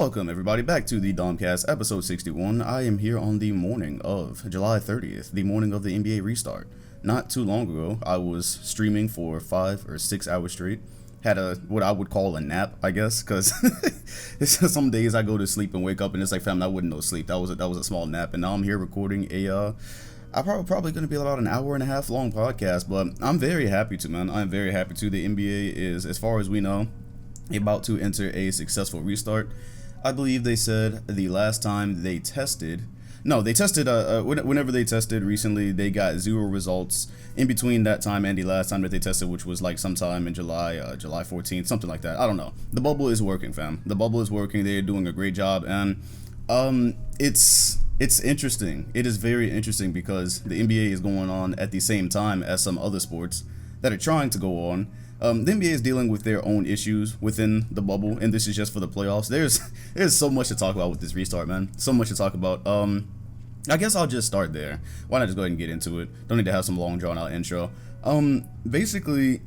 Welcome everybody back to the DomCast, episode 61. I am here on the morning of July 30th, the morning of the NBA restart. Not too long ago, I was streaming for 5 or 6 hours straight. Had what I would call a nap, I guess, because some days I go to sleep and wake up and it's like, fam, that wasn't no sleep. That was a small nap, and now I'm here recording I'm probably going to be about an hour and a half long podcast, but I'm very happy to, man. I'm very happy to. The NBA is, as far as we know, about to enter a successful restart. I believe they said the last time they tested, whenever they tested recently, they got 0 results in between that time and the last time that they tested, which was like sometime in July 14th, something like that. I don't know. The bubble is working, fam. The bubble is working. They're doing a great job, and it's interesting. It is very interesting because the NBA is going on at the same time as some other sports that are trying to go on. The NBA is dealing with their own issues within the bubble, and this is just for the playoffs. There's so much to talk about with this restart, man. So much to talk about. I guess I'll just start there. Why not just go ahead and get into it? Don't need to have some long drawn out intro. Basically,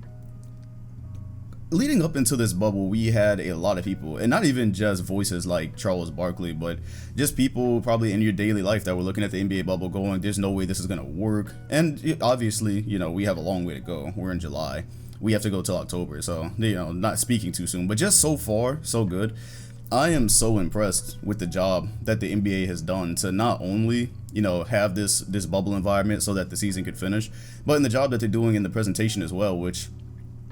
leading up into this bubble, we had a lot of people, and not even just voices like Charles Barkley, but just people probably in your daily life that were looking at the NBA bubble going, there's no way this is going to work. And obviously, we have a long way to go. We're in July. We have to go till October, so, not speaking too soon, but just so far, so good. I am so impressed with the job that the NBA has done to not only, have this bubble environment so that the season could finish, but in the job that they're doing in the presentation as well, which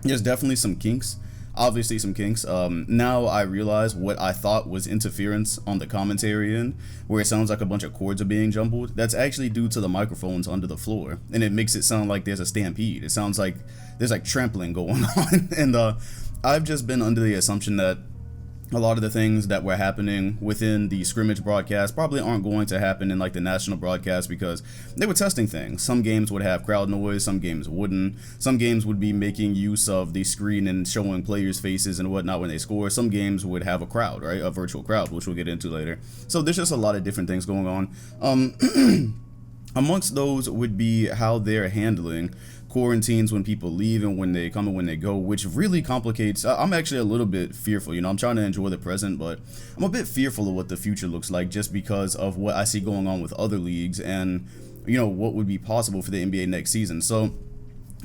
there's definitely some kinks. Obviously some kinks. Now I realize what I thought was interference on the commentary end, where it sounds like a bunch of cords are being jumbled. That's actually due to the microphones under the floor, and it makes it sound like there's a stampede. It sounds like there's like trampling going on, and I've just been under the assumption that a lot of the things that were happening within the scrimmage broadcast probably aren't going to happen in like the national broadcast, because they were testing things. Some games would have crowd noise, some games wouldn't. Some games would be making use of the screen and showing players' faces and whatnot when they score. Some games would have a crowd, right? A virtual crowd, which we'll get into later. So there's just a lot of different things going on. Amongst those would be how they're handling quarantines when people leave and when they come and when they go, which really complicates. I'm actually a little bit fearful. I'm trying to enjoy the present, but I'm a bit fearful of what the future looks like just because of what I see going on with other leagues and what would be possible for the NBA next season. So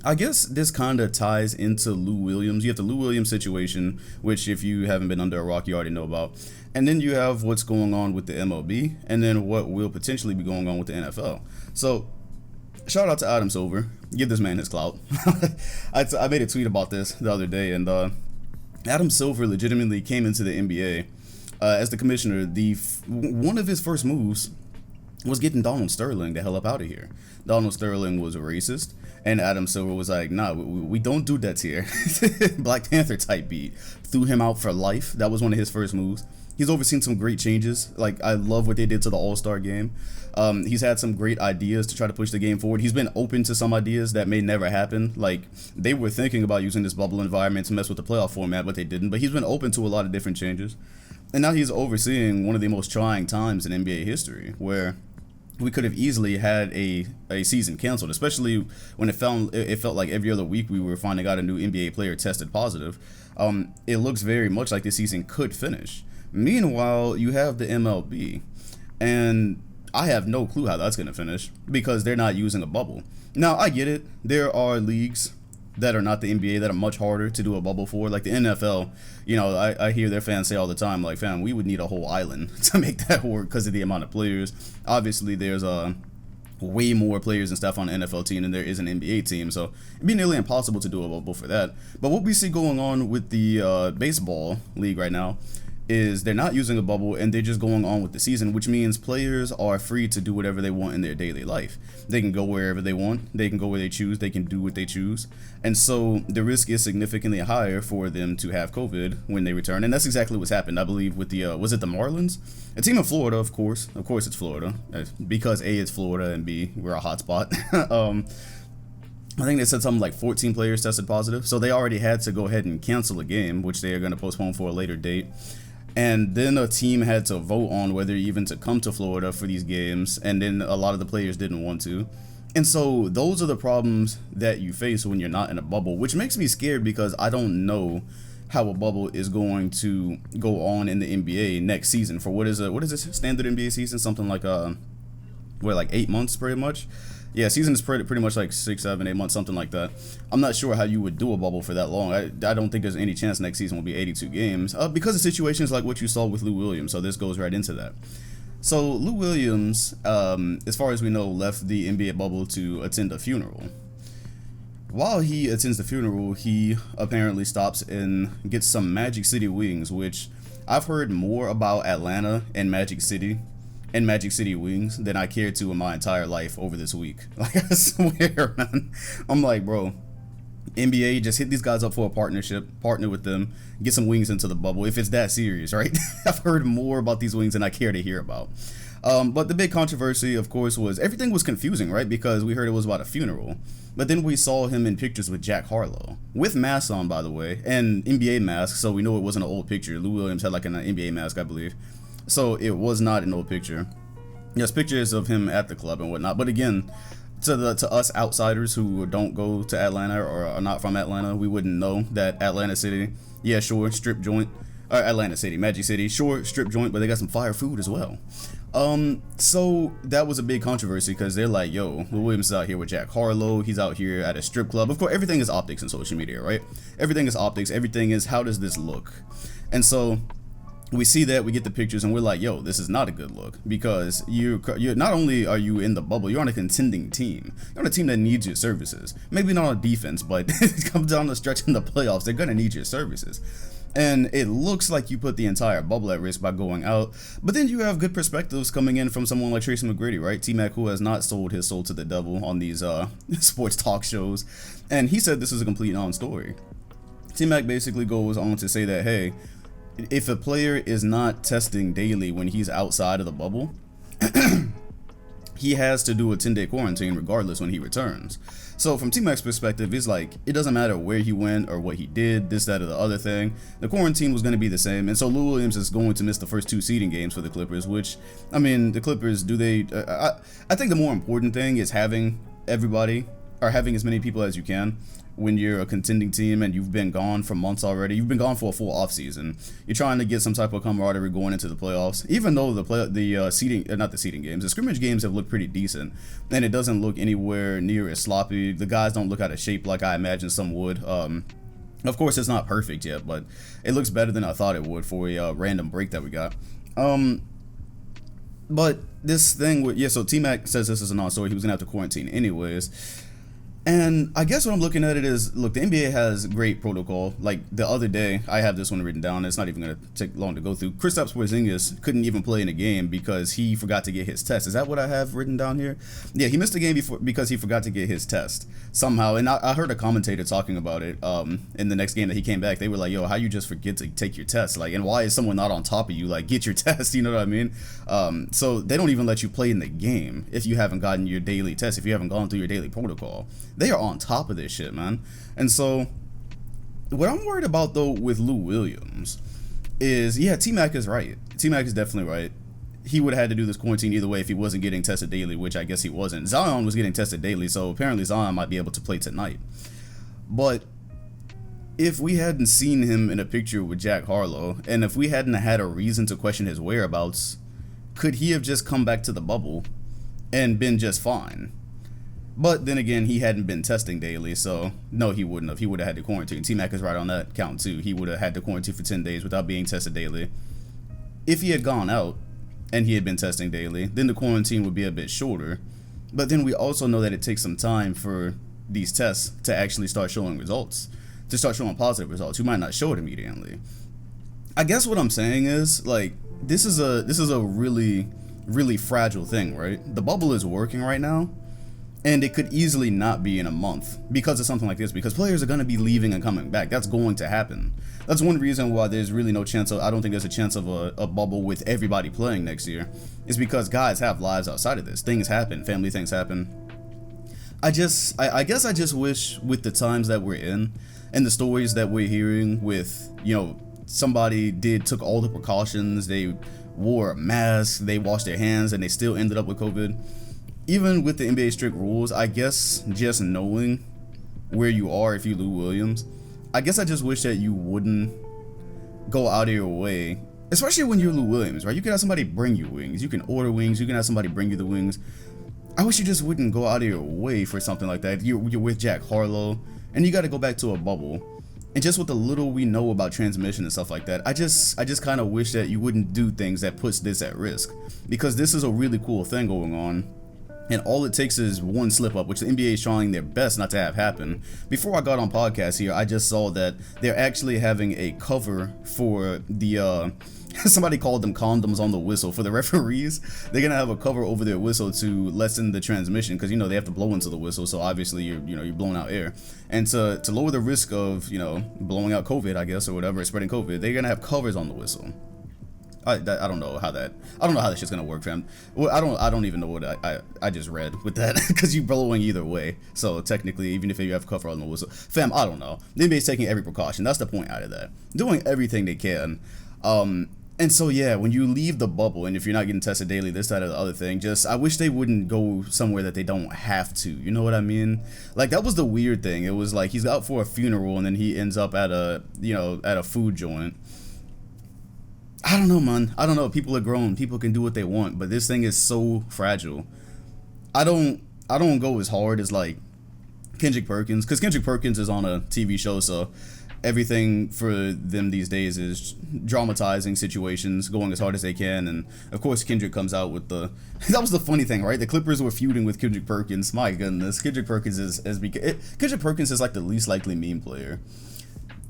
I guess this kind of ties into Lou Williams. You have the Lou Williams situation, which if you haven't been under a rock, you already know about. And then you have what's going on with the MLB, and then what will potentially be going on with the NFL. So shout out to Adam Silver. Give this man his clout. I made a tweet about this the other day, and Adam Silver legitimately came into the NBA as the commissioner. One of his first moves was getting Donald Sterling the hell up out of here. Donald Sterling was a racist, and Adam Silver was like, nah, we don't do that here. Black Panther type beat. Threw him out for life. That was one of his first moves. He's overseen some great changes. Like, I love what they did to the All-Star game. He's had some great ideas to try to push the game forward. He's been open to some ideas that may never happen. Like, they were thinking about using this bubble environment to mess with the playoff format, but they didn't. But he's been open to a lot of different changes. And now he's overseeing one of the most trying times in NBA history, where we could have easily had a season canceled, especially when it felt like every other week we were finding out a new NBA player tested positive. It looks very much like the season could finish. Meanwhile, you have the MLB, and I have no clue how that's going to finish because they're not using a bubble. Now, I get it. There are leagues that are not the NBA that are much harder to do a bubble for. Like the NFL, I hear their fans say all the time, like, fam, we would need a whole island to make that work because of the amount of players. Obviously, there's way more players and stuff on an NFL team than there is an NBA team, so it'd be nearly impossible to do a bubble for that. But what we see going on with the baseball league right now is they're not using a bubble and they're just going on with the season, which means players are free to do whatever they want in their daily life. They can go wherever they want, they can go where they choose, they can do what they choose. And so the risk is significantly higher for them to have COVID when they return. And that's exactly what's happened, I believe, with the, was it the Marlins? A team in Florida, of course. Of course it's Florida, because A, it's Florida, and B, we're a hotspot. I think they said something like 14 players tested positive. So they already had to go ahead and cancel a game, which they are going to postpone for a later date. And then a team had to vote on whether even to come to Florida for these games, and then a lot of the players didn't want to. And so those are the problems that you face when you're not in a bubble, which makes me scared because I don't know how a bubble is going to go on in the NBA next season for what is this standard NBA season? Something like like 8 months pretty much. Yeah, season is pretty much like 6, 7, 8 months, something like that. I'm not sure how you would do a bubble for that long. I don't think there's any chance next season will be 82 games because of situations like what you saw with Lou Williams. So this goes right into that. So Lou Williams, as far as we know, left the NBA bubble to attend a funeral. While he attends the funeral, he apparently stops and gets some Magic City wings, which I've heard more about Atlanta and Magic City wings than I cared to in my entire life over this week. Like, I swear, man. I'm like, bro, NBA, just hit these guys up for a partner with them, get some wings into the bubble if it's that serious, right? I've heard more about these wings than I care to hear about. But the big controversy, of course, was everything was confusing, right? Because we heard it was about a funeral. But then we saw him in pictures with Jack Harlow, with masks on, by the way, and NBA masks, so we know it wasn't an old picture. Lou Williams had like an NBA mask, I believe. So it was not an old picture. Yes, pictures of him at the club and whatnot. But again, to us outsiders who don't go to Atlanta or are not from Atlanta, we wouldn't know that Atlanta City, yeah, sure, strip joint. Atlanta City, Magic City, sure, strip joint, but they got some fire food as well. So that was a big controversy because they're like, yo, Lou Williams is out here with Jack Harlow. He's out here at a strip club. Of course, everything is optics in social media, right? Everything is optics. Everything is, how does this look? And so we see that, we get the pictures, and we're like, yo, this is not a good look because you're not only are you in the bubble, you're on a contending team. You're on a team that needs your services. Maybe not on defense, but it comes down the stretch in the playoffs, they're gonna need your services. And it looks like you put the entire bubble at risk by going out. But then you have good perspectives coming in from someone like Tracy McGrady, right? T-Mac, who has not sold his soul to the devil on these sports talk shows. And he said this is a complete non-story. T-Mac basically goes on to say that, hey, if a player is not testing daily when he's outside of the bubble, he has to do a 10-day quarantine regardless when he returns. So from T-Mac's perspective, it's like, it doesn't matter where he went or what he did, this, that, or the other thing. The quarantine was going to be the same. And so Lou Williams is going to miss the first 2 seeding games for the Clippers, which, I mean, the Clippers, do they... I think the more important thing is having everybody, or having as many people as you can, when you're a contending team and you've been gone for months already. You've been gone for a full off season. You're trying to get some type of camaraderie going into the playoffs. Even though the scrimmage games have looked pretty decent, and it doesn't look anywhere near as sloppy. The guys don't look out of shape like I imagine some would. Of course, it's not perfect yet, but it looks better than I thought it would for a random break that we got. But this thing with so T-Mac says this is a non-story. He was gonna have to quarantine anyways. And I guess what I'm looking at it is, look, the NBA has great protocol. Like the other day, I have this one written down. It's not even going to take long to go through. Kristaps Porzingis couldn't even play in a game because he forgot to get his test. Is that what I have written down here? Yeah, he missed the game because he forgot to get his test somehow. And I heard a commentator talking about it in the next game that he came back. They were like, yo, how you just forget to take your test? Like, and why is someone not on top of you? Like, get your test, you know what I mean? So they don't even let you play in the game if you haven't gotten your daily test, if you haven't gone through your daily protocol. They are on top of this shit, man. And so what I'm worried about though with Lou Williams is, yeah, T-Mac is right. T-Mac is definitely right. He would have had to do this quarantine either way if he wasn't getting tested daily, which I guess he wasn't. Zion was getting tested daily, so apparently Zion might be able to play tonight. But if we hadn't seen him in a picture with Jack Harlow, and if we hadn't had a reason to question his whereabouts, could he have just come back to the bubble and been just fine? But then again, he hadn't been testing daily, so no, he wouldn't have. He would have had to quarantine. T-Mac is right on that count too. He would have had to quarantine for 10 days without being tested daily. If he had gone out and he had been testing daily, then the quarantine would be a bit shorter. But then we also know that it takes some time for these tests to actually start showing results, to start showing positive results. You might not show it immediately. I guess what I'm saying is, like, this is a really, really fragile thing, right? The bubble is working right now. And it could easily not be in a month because of something like this, because players are going to be leaving and coming back. That's going to happen. That's one reason why there's really no chance of, I don't think there's a chance of a bubble with everybody playing next year, is because guys have lives outside of this. Things happen, family things happen. I guess I just wish with the times that we're in and the stories that we're hearing with, you know, somebody took all the precautions, they wore a mask, they washed their hands, and they still ended up with COVID. Even with the NBA strict rules, I guess just knowing where you are if you Lou Williams, I guess I just wish that you wouldn't go out of your way, especially when you're Lou Williams, right? You can have somebody bring you wings, you can order wings, you can have somebody bring you the wings. I wish you just wouldn't go out of your way for something like that. You're with Jack Harlow, and you got to go back to a bubble. And just with the little we know about transmission and stuff like that, I just kind of wish that you wouldn't do things that puts this at risk, because this is a really cool thing going on. And all it takes is one slip up, which the NBA is trying their best not to have happen. Before I got on podcast here, I just saw that they're actually having a cover for the somebody called them condoms on the whistle for the referees. They're gonna have a cover over their whistle to lessen the transmission, because they have to blow into the whistle, so obviously you're blowing out air, and to lower the risk of blowing out COVID, I guess, or whatever, spreading COVID. They're gonna have covers on the whistle. I don't know how that shit's gonna work, fam. Well, I don't even know what I just read with that, because you're blowing either way. So technically, even if you have cover on the whistle, fam, I don't know. The NBA's taking every precaution. That's the point out of that. Doing everything they can. And so yeah, when you leave the bubble, and if you're not getting tested daily, this, that, or the other thing, I wish they wouldn't go somewhere that they don't have to. You know what I mean? Like, that was the weird thing. It was like he's out for a funeral, and then he ends up at a food joint. I don't know, man. I don't know. People are grown. People can do what they want, but this thing is so fragile. I don't go as hard as like Kendrick Perkins, because Kendrick Perkins is on a TV show, so everything for them these days is dramatizing situations, going as hard as they can. And of course Kendrick comes out with that was the funny thing, right? The Clippers were feuding with Kendrick Perkins. My goodness, Kendrick Perkins Kendrick Perkins is like the least likely meme player.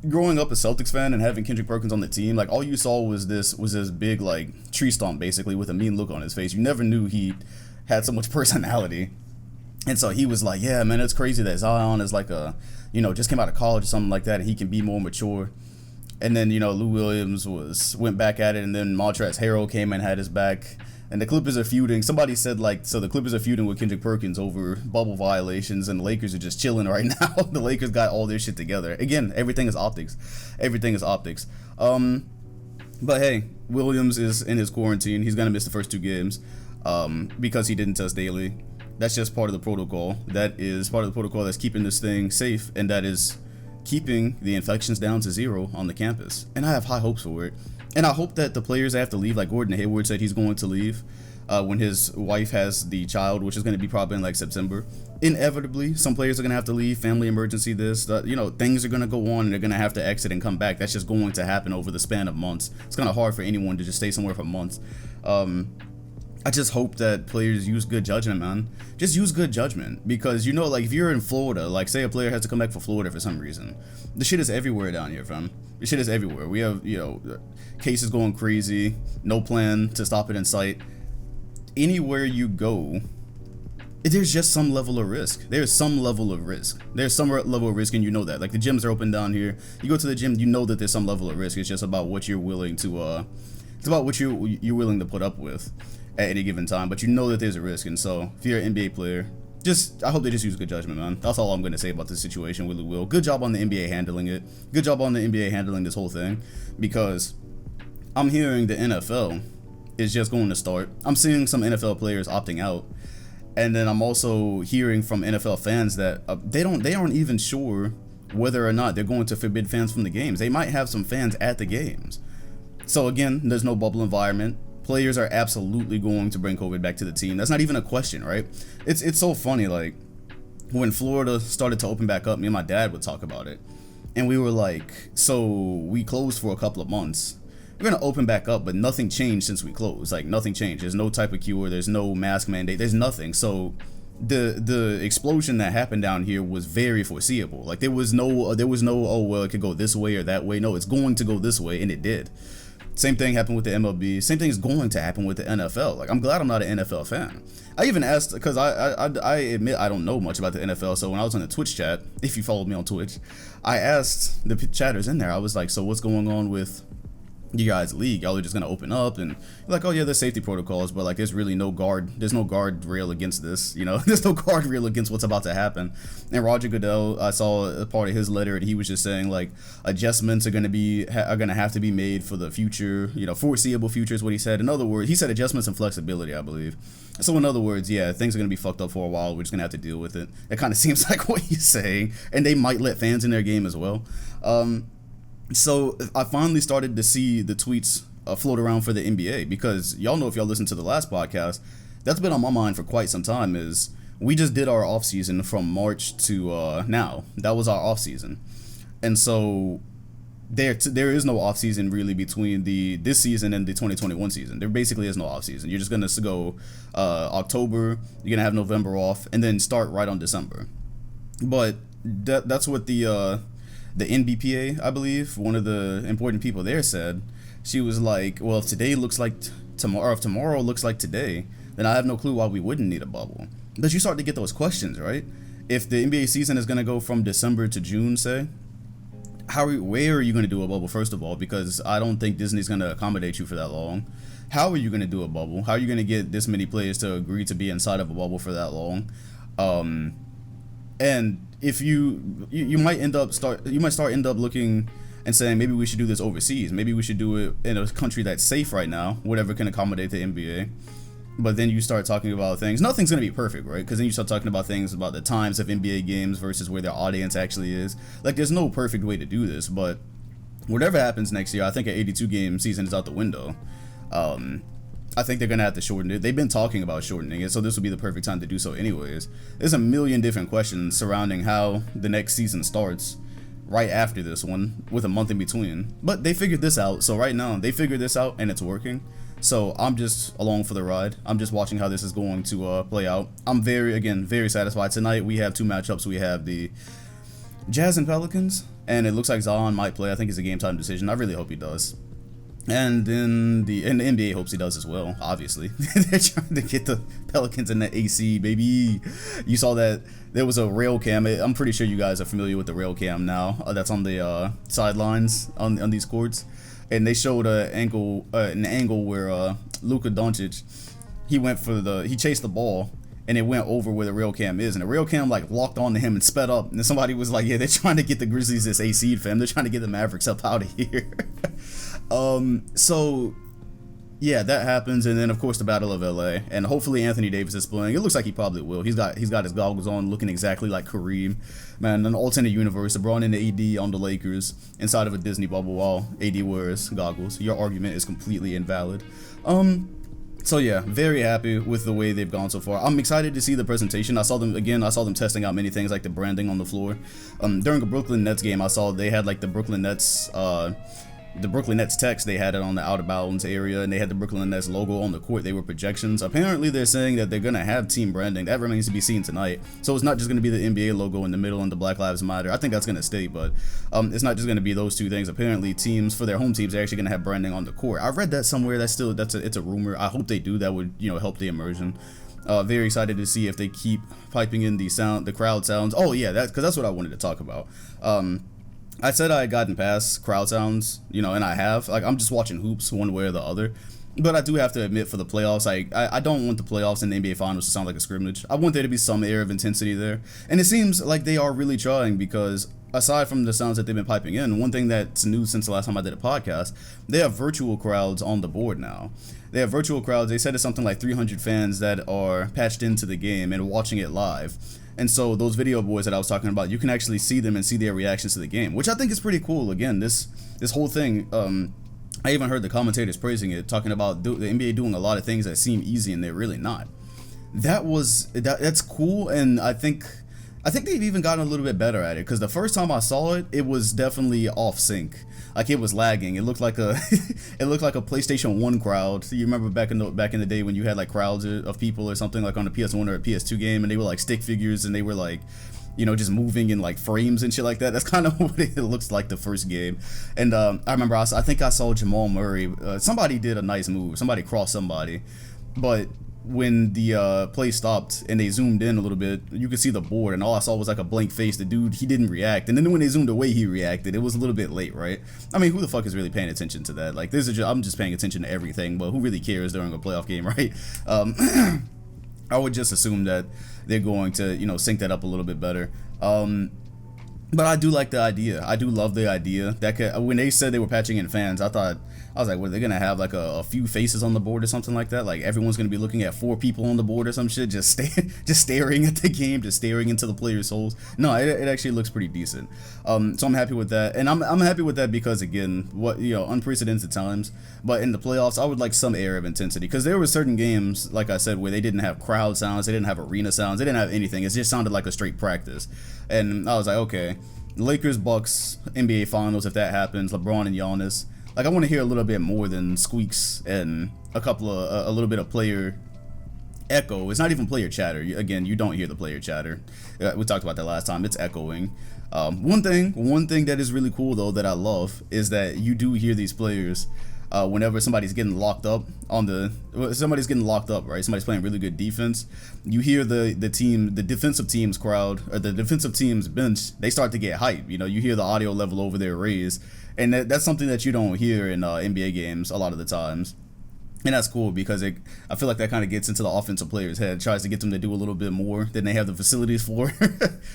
Growing up a Celtics fan and having Kendrick Perkins on the team, like, all you saw was this big like tree stump, basically, with a mean look on his face. You never knew he had so much personality. And so he was like, yeah, man, it's crazy that Zion is like just came out of college or something like that, and he can be more mature. And then, Lou Williams went back at it, and then Montrezl Harrell came and had his back. And the Clippers are feuding. Somebody said, so the Clippers are feuding with Kendrick Perkins over bubble violations, and the Lakers are just chilling right now. The Lakers got all their shit together. Again, everything is optics. Everything is optics. But hey, Williams is in his quarantine. He's going to miss the first 2 games because he didn't test daily. That's just part of the protocol. That is part of the protocol that's keeping this thing safe, and that is keeping the infections down to 0 on the campus. And I have high hopes for it. And I hope that the players have to leave, like Gordon Hayward said he's going to leave when his wife has the child, which is going to be probably in like September. Inevitably, some players are going to have to leave, family emergency, things are going to go on, and they're going to have to exit and come back. That's just going to happen over the span of months. It's kind of hard for anyone to just stay somewhere for months. I just hope that players use good judgment, man. Just use good judgment, because like, if you're in Florida, like, say a player has to come back for Florida for some reason, the shit is everywhere down here, fam. The shit is everywhere. We have cases going crazy, no plan to stop it in sight. Anywhere you go, there's just some level of risk. There's some level of risk. There's some level of risk, and you know that. Like, the gyms are open down here. You go to the gym, you know that there's some level of risk. It's just about what you're willing to it's about what you're willing to put up with at any given time. But you know that there's a risk, and so if you're an NBA player, I hope they just use good judgment, man. That's all I'm going to say about this situation with Lou Will. Good job on the NBA handling it. Good job on the NBA handling this whole thing, because I'm hearing the NFL is just going to start. I'm seeing some NFL players opting out, and then I'm also hearing from NFL fans that they aren't even sure whether or not they're going to forbid fans from the games. They might have some fans at the games. So again, there's no bubble environment. Players are absolutely going to bring COVID back to the team. That's not even a question, right? It's so funny, like, when Florida started to open back up, me and my dad would talk about it, and we were like, so we closed for a couple of months. We're gonna open back up, but nothing changed since we closed. Like, nothing changed. There's no type of cure. There's no mask mandate. There's nothing. So the explosion that happened down here was very foreseeable. Like, there was no oh, well, it could go this way or that way. No, it's going to go this way, and it did. Same thing happened with the MLB. Same thing is going to happen with the NFL. Like, I'm glad I'm not an NFL fan. I even asked, because I admit I don't know much about the NFL. So when I was on the Twitch chat, if you followed me on Twitch, I asked the chatters in there. I was like, so what's going on with you guys league, y'all are just gonna open up and like, oh yeah, there's safety protocols, but like there's really there's no guardrail against this, there's no guardrail against what's about to happen. And Roger Goodell, I saw a part of his letter and he was just saying like adjustments are gonna have to be made for the future, foreseeable future is what he said. In other words, he said adjustments and flexibility, I believe. So in other words, yeah, things are gonna be fucked up for a while. We're just gonna have to deal with it. It kind of seems like what he's saying, and they might let fans in their game as well. So I finally started to see the tweets float around for the NBA, because y'all know, if y'all listen to the last podcast, that's been on my mind for quite some time. Is we just did our off season from March to now. That was our off season, and so there is no off season really between this season and the 2021 season. There basically is no off season. You're just gonna go October. You're gonna have November off, and then start right on December. But that's what the NBPA, I believe, one of the important people there said. She was like, well, if today looks like tomorrow, if tomorrow looks like today, then I have no clue why we wouldn't need a bubble. But you start to get those questions, right? If the NBA season is going to go from December to June, say, where are you going to do a bubble, first of all? Because I don't think Disney's going to accommodate you for that long. How are you going to do a bubble? How are you going to get this many players to agree to be inside of a bubble for that long? And if you might end up looking and saying, maybe we should do this overseas. Maybe we should do it in a country that's safe right now, whatever can accommodate the NBA. But then you start talking about things. Nothing's going to be perfect, right? Because then you start talking about things about the times of NBA games versus where their audience actually is. Like, there's no perfect way to do this, but whatever happens next year, I think an 82-game season is out the window. I think they're going to have to shorten it. They've been talking about shortening it, so this would be the perfect time to do so anyways. There's a million different questions surrounding how the next season starts right after this one, with a month in between. But they figured this out, so right now, they figured this out, and it's working. So I'm just along for the ride. I'm just watching how this is going to play out. I'm very satisfied. Tonight, we have two matchups. We have the Jazz and Pelicans, and it looks like Zion might play. I think it's a game-time decision. I really hope he does. And then the NBA hopes he does as well, obviously. They're trying to get the Pelicans in the AC, baby. You saw that there was a rail cam. I'm pretty sure you guys are familiar with the rail cam now. That's on the sidelines on these courts. And they showed an angle where Luka Doncic, he chased the ball, and it went over where the rail cam is, and the rail cam like locked onto him and sped up, and then somebody was like, yeah, they're trying to get the Grizzlies this AC fam. They're trying to get the Mavericks up out of here. So yeah, that happens, and then of course the Battle of LA, and hopefully Anthony Davis is playing. It looks like he probably will. He's got his goggles on, looking exactly like Kareem. Man, an alternate universe, LeBron and AD on the Lakers inside of a Disney bubble while AD wears goggles. Your argument is completely invalid. So yeah, very happy with the way they've gone so far. I'm excited to see the presentation. I saw them testing out many things like the branding on the floor. During a Brooklyn Nets game, I saw they had like the Brooklyn Nets text, they had it on the out of bounds area, and they had the Brooklyn Nets logo on the court. They were projections. Apparently they're saying that they're gonna have team branding. That remains to be seen tonight. So it's not just gonna be the NBA logo in the middle and the Black Lives Matter. I think that's gonna stay, but it's not just gonna be those two things. Apparently teams, for their home teams, they're actually gonna have branding on the court. I read that somewhere. It's a rumor. I hope they do. That would help the immersion. Very excited to see if they keep piping in the crowd sounds. Oh yeah, because that's what I wanted to talk about. I said I had gotten past crowd sounds, and I have. Like, I'm just watching hoops one way or the other. But I do have to admit, for the playoffs, I don't want the playoffs and the NBA Finals to sound like a scrimmage. I want there to be some air of intensity there. And it seems like they are really trying, because aside from the sounds that they've been piping in, one thing that's new since the last time I did a podcast, they have virtual crowds on the board now. They have virtual crowds. They said it's something like 300 fans that are patched into the game and watching it live. And so those video boys that I was talking about, you can actually see them and see their reactions to the game, which I think is pretty cool. Again, this whole thing, I even heard the commentators praising it, talking about the NBA doing a lot of things that seem easy and they're really not. That's cool, and I think they've even gotten a little bit better at it, because the first time I saw it, it was definitely off sync. Like, it was lagging. It looked like a PlayStation 1 crowd. So you remember back in the day when you had like crowds of people or something, like on a PS1 or a PS2 game, and they were like stick figures, and they were like, just moving in like frames and shit like that. That's kind of what it looks like the first game. And I remember I think I saw Jamal Murray. Somebody did a nice move. Somebody crossed somebody, but when the play stopped and they zoomed in a little bit, you could see the board, and all I saw was like a blank face. The dude, he didn't react, and then when they zoomed away, he reacted. It was a little bit late, right? I mean, who the fuck is really paying attention to that? Like, this is I'm just paying attention to everything, but who really cares during a playoff game, right? I would just assume that they're going to, you know, sync that up a little bit better. But I do like the idea. I do love the idea. When they said they were patching in fans, I was like, were they gonna have like a few faces on the board or something like that? Like everyone's gonna be looking at 4 people on the board or some shit, just staring at the game, just staring into the players' souls. No, it actually looks pretty decent. So I'm happy with that, and I'm happy with that because again, unprecedented times. But in the playoffs, I would like some air of intensity, because there were certain games, like I said, where they didn't have crowd sounds, they didn't have arena sounds, they didn't have anything. It just sounded like a straight practice, and I was like, okay. Lakers, Bucks, NBA Finals, if that happens, LeBron and Giannis. Like, I want to hear a little bit more than squeaks and a little bit of player echo. It's not even player chatter. Again, you don't hear the player chatter. We talked about that last time. It's echoing. One thing that is really cool though that I love is that you do hear these players whenever somebody's getting locked up right? Somebody's playing really good defense. You hear the defensive team's crowd, or the defensive team's bench, they start to get hype. You know, you hear the audio level over there raise, and that's something that you don't hear in NBA games a lot of the times. And that's cool because I feel like that kind of gets into the offensive player's head, tries to get them to do a little bit more than they have the facilities for.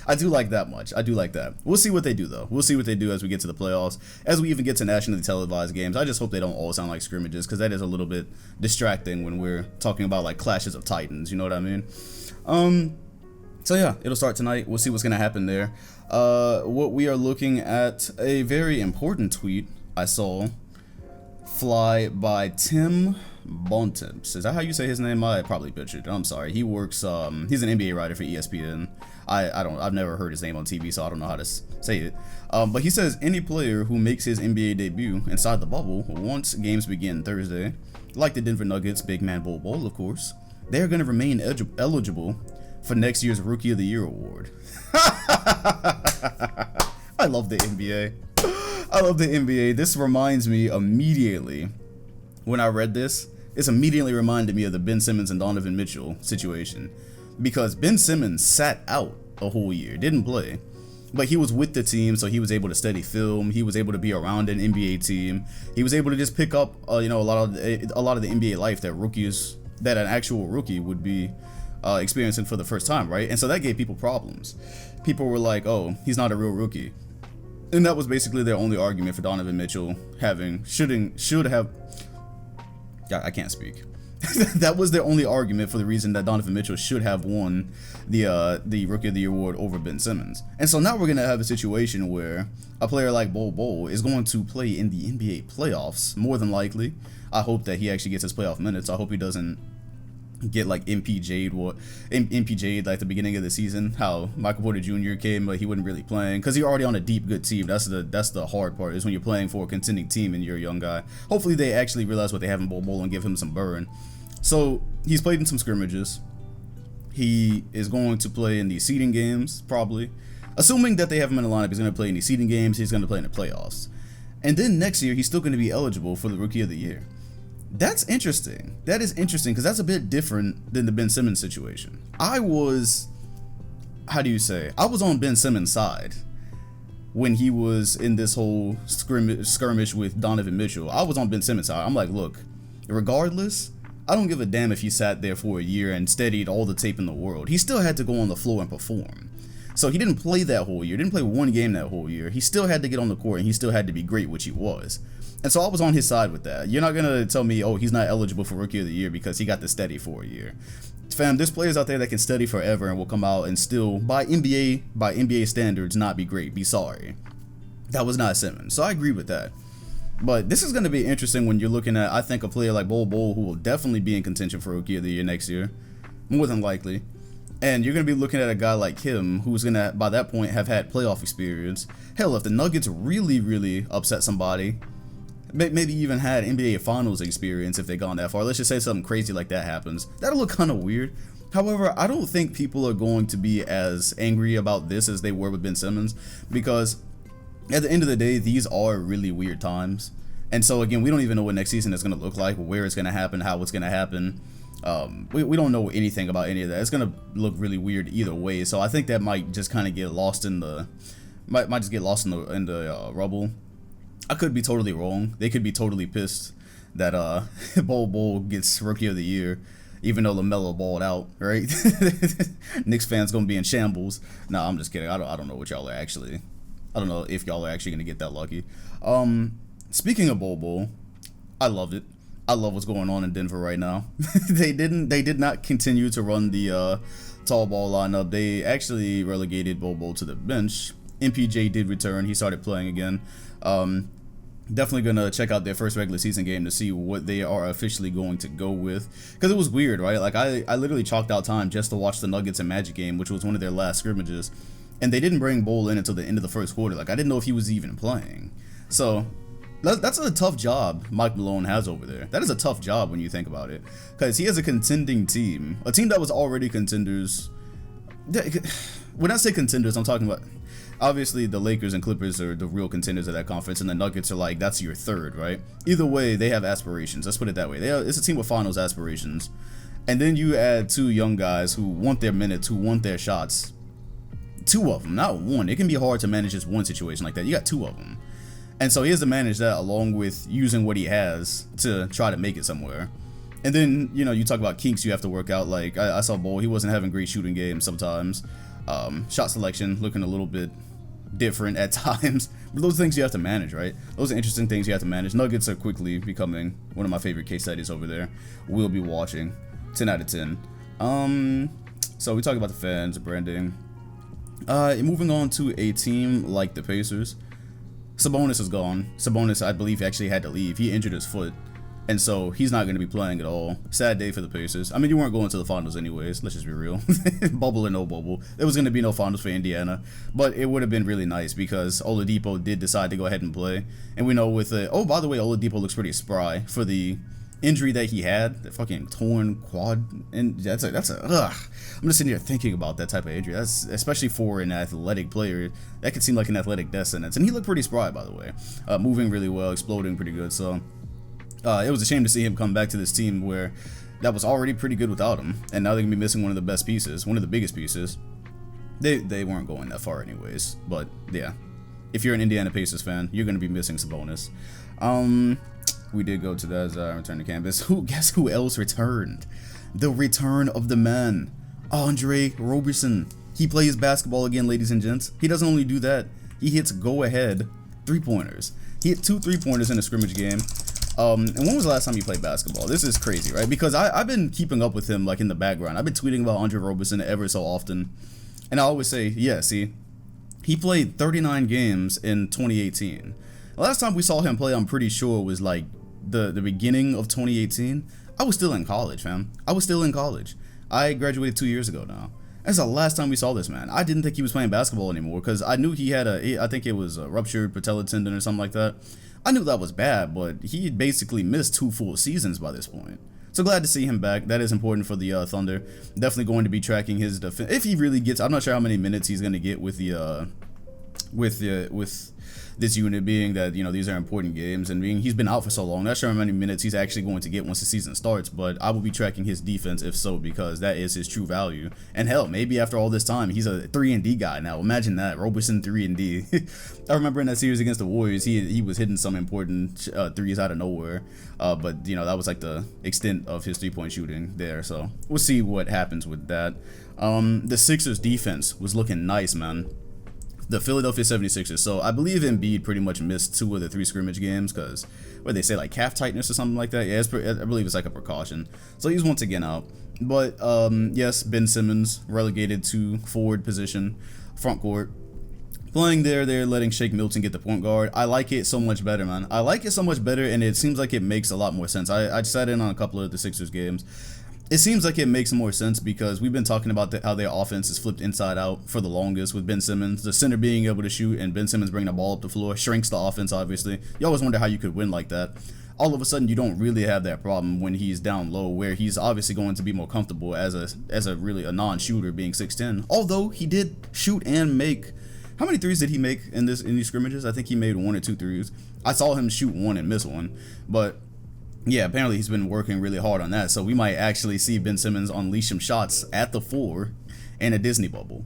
I do like that much. I do like that. We'll see what they do, though. We'll see what they do as we get to the playoffs, as we even get to nationally televised games. I just hope they don't all sound like scrimmages, because that is a little bit distracting when we're talking about like clashes of titans. You know what I mean? So yeah, it'll start tonight. We'll see what's gonna happen there. What we are looking at, a very important tweet I saw fly by Tim Bontemps. Is that how you say his name? I probably butchered it. I'm sorry. He works, he's an NBA writer for ESPN. I've never heard his name on TV, so I don't know how to say it. But he says any player who makes his NBA debut inside the bubble once games begin Thursday, like the Denver Nuggets big man Bol Bol, of course, they're going to remain eligible for next year's Rookie of the Year award. I love the NBA. I love the NBA. This reminds me immediately, when I read this, this immediately reminded me of the Ben Simmons and Donovan Mitchell situation, because Ben Simmons sat out a whole year, didn't play, but he was with the team, so he was able to study film, he was able to be around an NBA team, he was able to just pick up a lot of the NBA life that an actual rookie would be experiencing for the first time, right? And so that gave people problems. People were like, oh, he's not a real rookie. And that was basically their only argument for Donovan Mitchell should have. I can't speak. That was their only argument for the reason that Donovan Mitchell should have won the Rookie of the Year award over Ben Simmons. And so now we're gonna have a situation where a player like Bol Bol is going to play in the NBA playoffs, more than likely. I hope that he actually gets his playoff minutes. I hope he doesn't get like MPJ'd like the beginning of the season, how Michael Porter Jr. came, but he wasn't really playing because you're already on a deep good team. That's the hard part, is when you're playing for a contending team and you're a young guy. Hopefully they actually realize what they have in Bol Bol and give him some burn. So he's played in some scrimmages. He is going to play in the seeding games, probably, assuming that they have him in the lineup. He's going to play in the seeding games. He's going to play in the playoffs, and then next year he's still going to be eligible for the Rookie of the Year. That's interesting. That is interesting, because that's a bit different than the Ben Simmons situation. I was on Ben Simmons' side when he was in this whole skirmish with Donovan Mitchell. I was on Ben Simmons' side. I'm like, look, regardless, I don't give a damn if he sat there for a year and studied all the tape in the world. He still had to go on the floor and perform. So he didn't play that whole year, didn't play one game that whole year. He still had to get on the court, and he still had to be great, which he was. And so I was on his side with that. You're not going to tell me, oh, he's not eligible for Rookie of the Year because he got to study for a year. Fam, there's players out there that can study forever and will come out and still, by NBA standards, not be great. Be sorry. That was not Simmons. So I agree with that. But this is going to be interesting when you're looking at, I think, a player like Bol Bol, who will definitely be in contention for Rookie of the Year next year. More than likely. And you're going to be looking at a guy like him who's going to, by that point, have had playoff experience. Hell, if the Nuggets really, really upset somebody, maybe even had NBA Finals experience if they gone that far. Let's just say something crazy like that happens. That'll look kind of weird. However, I don't think people are going to be as angry about this as they were with Ben Simmons, because at the end of the day, these are really weird times. And so again, we don't even know what next season is going to look like, where it's going to happen, how it's going to happen. We don't know anything about any of that. It's gonna look really weird either way. So I think that might just kind of get lost in the might just get lost in the rubble. I could be totally wrong. They could be totally pissed that Bol gets Rookie of the Year, even though LaMelo balled out, right? Knicks fans gonna be in shambles. Nah, I'm just kidding. I don't know what y'all are actually. I don't know if y'all are actually gonna get that lucky. Speaking of Bol, I loved it. I love what's going on in Denver right now. They did not continue to run the tall ball lineup. They actually relegated Bol to the bench. MPJ did return. He started playing again. Definitely gonna check out their first regular season game to see what they are officially going to go with, because it was weird, right? Like I literally chalked out time just to watch the Nuggets and Magic game, which was one of their last scrimmages, and they didn't bring Bol in until the end of the first quarter. Like I didn't know if he was even playing. So that's a tough job Mike Malone has over there. That is a tough job when you think about it, because he has a contending team, a team that was already contenders. When I say contenders, I'm talking about, obviously the Lakers and Clippers are the real contenders of that conference, and the Nuggets are like, that's your third, right? Either way, they have aspirations. Let's put it that way. It's a team with finals aspirations. And then you add two young guys who want their minutes, who want their shots. Two of them, not one. It can be hard to manage just one situation like that. You got two of them. And so he has to manage that along with using what he has to try to make it somewhere. And then, you know, you talk about kinks you have to work out. Like, I saw Bol, he wasn't having great shooting games sometimes. Shot selection looking a little bit different at times. But those are things you have to manage, right? Those are interesting things you have to manage. Nuggets are quickly becoming one of my favorite case studies over there. We'll be watching. 10 out of 10. So we talked about the fans, branding. Moving on to a team like the Pacers. Sabonis is gone. Sabonis, I believe, actually had to leave. He injured his foot, and so he's not going to be playing at all. Sad day for the Pacers. I mean, you weren't going to the finals anyways. Let's just be real. Bubble or no bubble, there was going to be no finals for Indiana, but it would have been really nice because Oladipo did decide to go ahead and play, and we know with oh, by the way, Oladipo looks pretty spry for the injury that he had, the fucking torn quad, and that's a ugh. I'm just sitting here thinking about that type of injury. That's, especially for an athletic player, that could seem like an athletic death sentence. And he looked pretty spry, by the way, moving really well, exploding pretty good. So it was a shame to see him come back to this team where that was already pretty good without him, and now they're gonna be missing one of the best pieces, one of the biggest pieces. They weren't going that far anyways, but yeah, if you're an Indiana Pacers fan, you're gonna be missing Sabonis. We did go to that return to campus. Guess who else returned? The return of the man, Andre Roberson. He plays basketball again, ladies and gents. He doesn't only do that, he hits go-ahead three-pointers. He hit 2 3-pointers in a scrimmage game. And when was the last time you played basketball? This is crazy, right? Because I've been keeping up with him like in the background. I've been tweeting about Andre Roberson ever so often. And I always say, yeah, see, he played 39 games in 2018. The last time we saw him play, I'm pretty sure, was like the beginning of 2018. I was still in college, fam. I was still in college. I graduated 2 years ago now. That's the last time we saw this man. I didn't think he was playing basketball anymore because I knew he had I think it was a ruptured patella tendon or something like that. I knew that was bad, but he had basically missed 2 full seasons by this point. So glad to see him back. That is important for the Thunder. Definitely going to be tracking his defense. If he really gets, I'm not sure how many minutes he's going to get with the with this unit, being that, you know, these are important games and being he's been out for so long. Not sure how many minutes he's actually going to get once the season starts, but I will be tracking his defense if so, because that is his true value. And hell, maybe after all this time he's a 3-and-D guy now. Imagine that, Roberson 3-and-D. I remember in that series against the Warriors, he was hitting some important threes out of nowhere, but you know, that was like the extent of his 3-point shooting there. So we'll see what happens with that. The Sixers defense was looking nice, man. The Philadelphia 76ers. So I believe Embiid pretty much missed 2 of the 3 scrimmage games because, what they say, like calf tightness or something like that. Yeah, I believe it's like a precaution. So he's once again out. But yes, Ben Simmons relegated to forward position, front court. Playing there, they're letting Shake Milton get the point guard. I like it so much better, man. I like it so much better, and it seems like it makes a lot more sense. I sat in on a couple of the Sixers games. It seems like it makes more sense because we've been talking about how their offense is flipped inside out for the longest with Ben Simmons. The center being able to shoot and Ben Simmons bringing the ball up the floor shrinks the offense, obviously. You always wonder how you could win like that. All of a sudden, you don't really have that problem when he's down low, where he's obviously going to be more comfortable as a really a non-shooter being 6'10". Although he did shoot and make, how many threes did he make in these scrimmages? I think he made 1 or 2 threes. I saw him shoot 1 and miss 1, but Yeah, apparently he's been working really hard on that, so we might actually see Ben Simmons unleash some shots at the floor in a Disney bubble.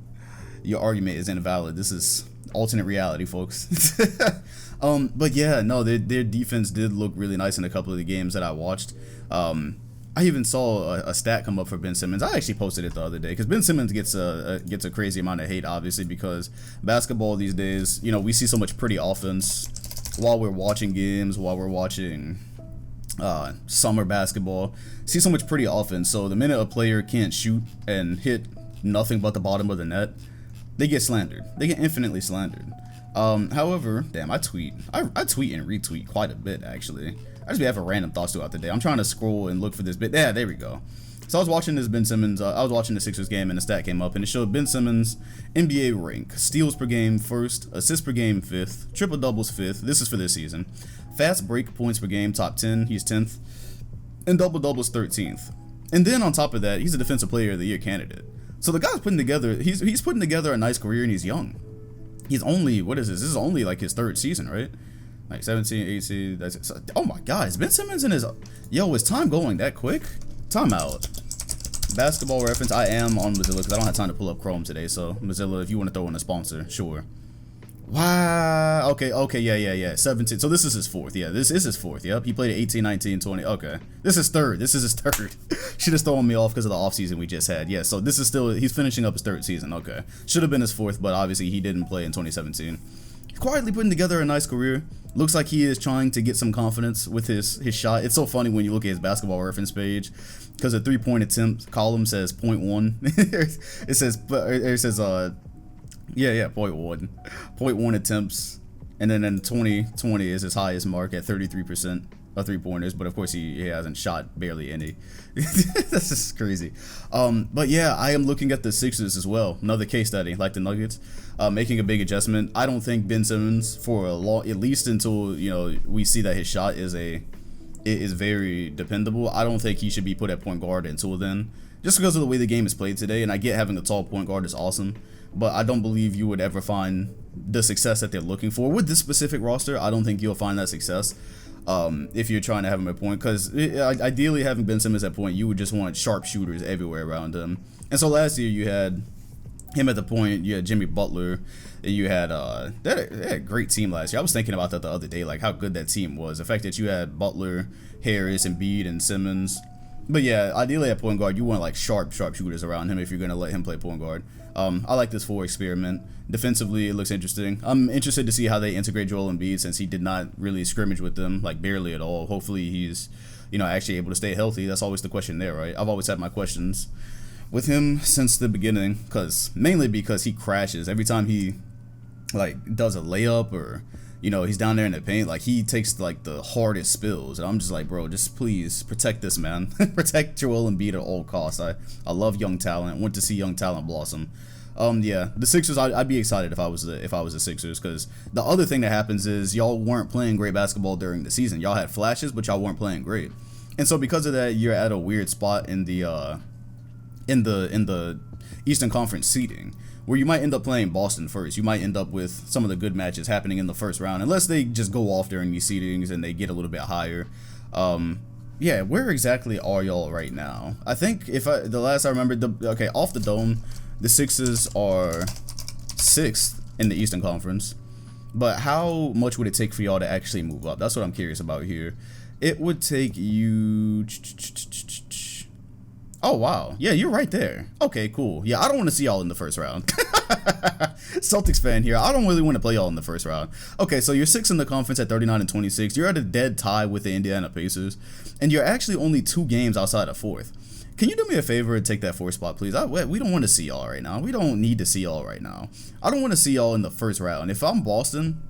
Your argument is invalid. This is alternate reality, folks. But yeah, no, their defense did look really nice in a couple of the games that I watched. I even saw a stat come up for Ben Simmons. I actually posted it the other day because Ben Simmons gets a crazy amount of hate, obviously, because basketball these days, you know, we see so much pretty offense while we're watching games, while we're watching summer basketball. See so much pretty offense. So the minute a player can't shoot and hit nothing but the bottom of the net, they get slandered. They get infinitely slandered. However, damn, I tweet and retweet quite a bit, actually. I just be having random thoughts throughout the day. I'm trying to scroll and look for this bit. Yeah, there we go. So I was watching this Ben Simmons, I was watching the Sixers game, and the stat came up, and it showed Ben Simmons NBA rank: steals per game 1st, assists per game 5th, triple doubles 5th. This is for this season. Fast break points per game top 10, he's 10th, and double doubles 13th. And then on top of that, he's a defensive player of the year candidate. So the guy's putting together, he's putting together a nice career, and he's young. He's only, what is this? This is only like his 3rd season, right? Like 17, 18, that's, oh my god, is Ben Simmons in his, yo, is time going that quick? Time out. Basketball Reference, I am on Mozilla because I don't have time to pull up Chrome today, so Mozilla, if you want to throw in a sponsor, sure. Wow, okay, yeah, 17, so this is his 4th, yeah, this is his 4th, yep, he played at 18, 19, 20, okay. This is his 3rd. Should have thrown me off because of the offseason we just had, yeah, so this is still, he's finishing up his 3rd season, okay. Should have been his 4th, but obviously he didn't play in 2017. Quietly putting together a nice career. Looks like he is trying to get some confidence with his shot. It's so funny when you look at his Basketball Reference page, because the 3-point attempt column says 0.1. it says 0.1 0.1 attempts, and then in 2020 is his highest mark at 33% of 3-pointers, but of course he hasn't shot barely any. That's just crazy. But yeah, I am looking at the Sixers as well. Another case study, like the Nuggets, making a big adjustment. I don't think Ben Simmons, for a long, at least until, you know, we see that his shot is very dependable, I don't think he should be put at point guard until then, just because of the way the game is played today. And I get having a tall point guard is awesome, but I don't believe you would ever find the success that they're looking for with this specific roster. I don't think you'll find that success if you're trying to have him at point, because ideally having Ben Simmons at point, you would just want sharp shooters everywhere around him. And so last year you had him at the point, you had Jimmy Butler, and you had they had a great team last year. I was thinking about that the other day, like how good that team was. The fact that you had Butler, Harris, Embiid, and Simmons. But yeah, ideally at point guard, you want like sharp shooters around him if you're gonna let him play point guard. I like this 4 experiment. Defensively, it looks interesting. I'm interested to see how they integrate Joel Embiid, since he did not really scrimmage with them, like barely at all. Hopefully he's, you know, actually able to stay healthy. That's always the question there, right? I've always had my questions with him since the beginning, mainly because he crashes every time he like does a layup, or, you know, he's down there in the paint, like he takes like the hardest spills, and I'm just like, bro, just please protect this man. Protect Joel Embiid at all costs. I love young talent, want to see young talent blossom. Yeah, the Sixers, I'd be excited if I was the Sixers, because the other thing that happens is y'all weren't playing great basketball during the season. Y'all had flashes, but y'all weren't playing great, and so because of that, you're at a weird spot in the Eastern Conference seeding, where you might end up playing Boston first. You might end up with some of the good matches happening in the first round, unless they just go off during these seedings and they get a little bit higher. Yeah, where exactly are y'all right now? I think the last I remember, okay, off the dome, the Sixers are 6th in the Eastern Conference. But how much would it take for y'all to actually move up? That's what I'm curious about here. It would take you... Oh, wow. Yeah, you're right there. Okay, cool. Yeah, I don't want to see y'all in the first round. Celtics fan here. I don't really want to play y'all in the first round. Okay, so you're 6th in the conference at 39 and 26. You're at a dead tie with the Indiana Pacers. And you're actually only 2 games outside of 4th. Can you do me a favor and take that 4th spot, please? We don't want to see y'all right now. We don't need to see y'all right now. I don't want to see y'all in the first round. If I'm Boston,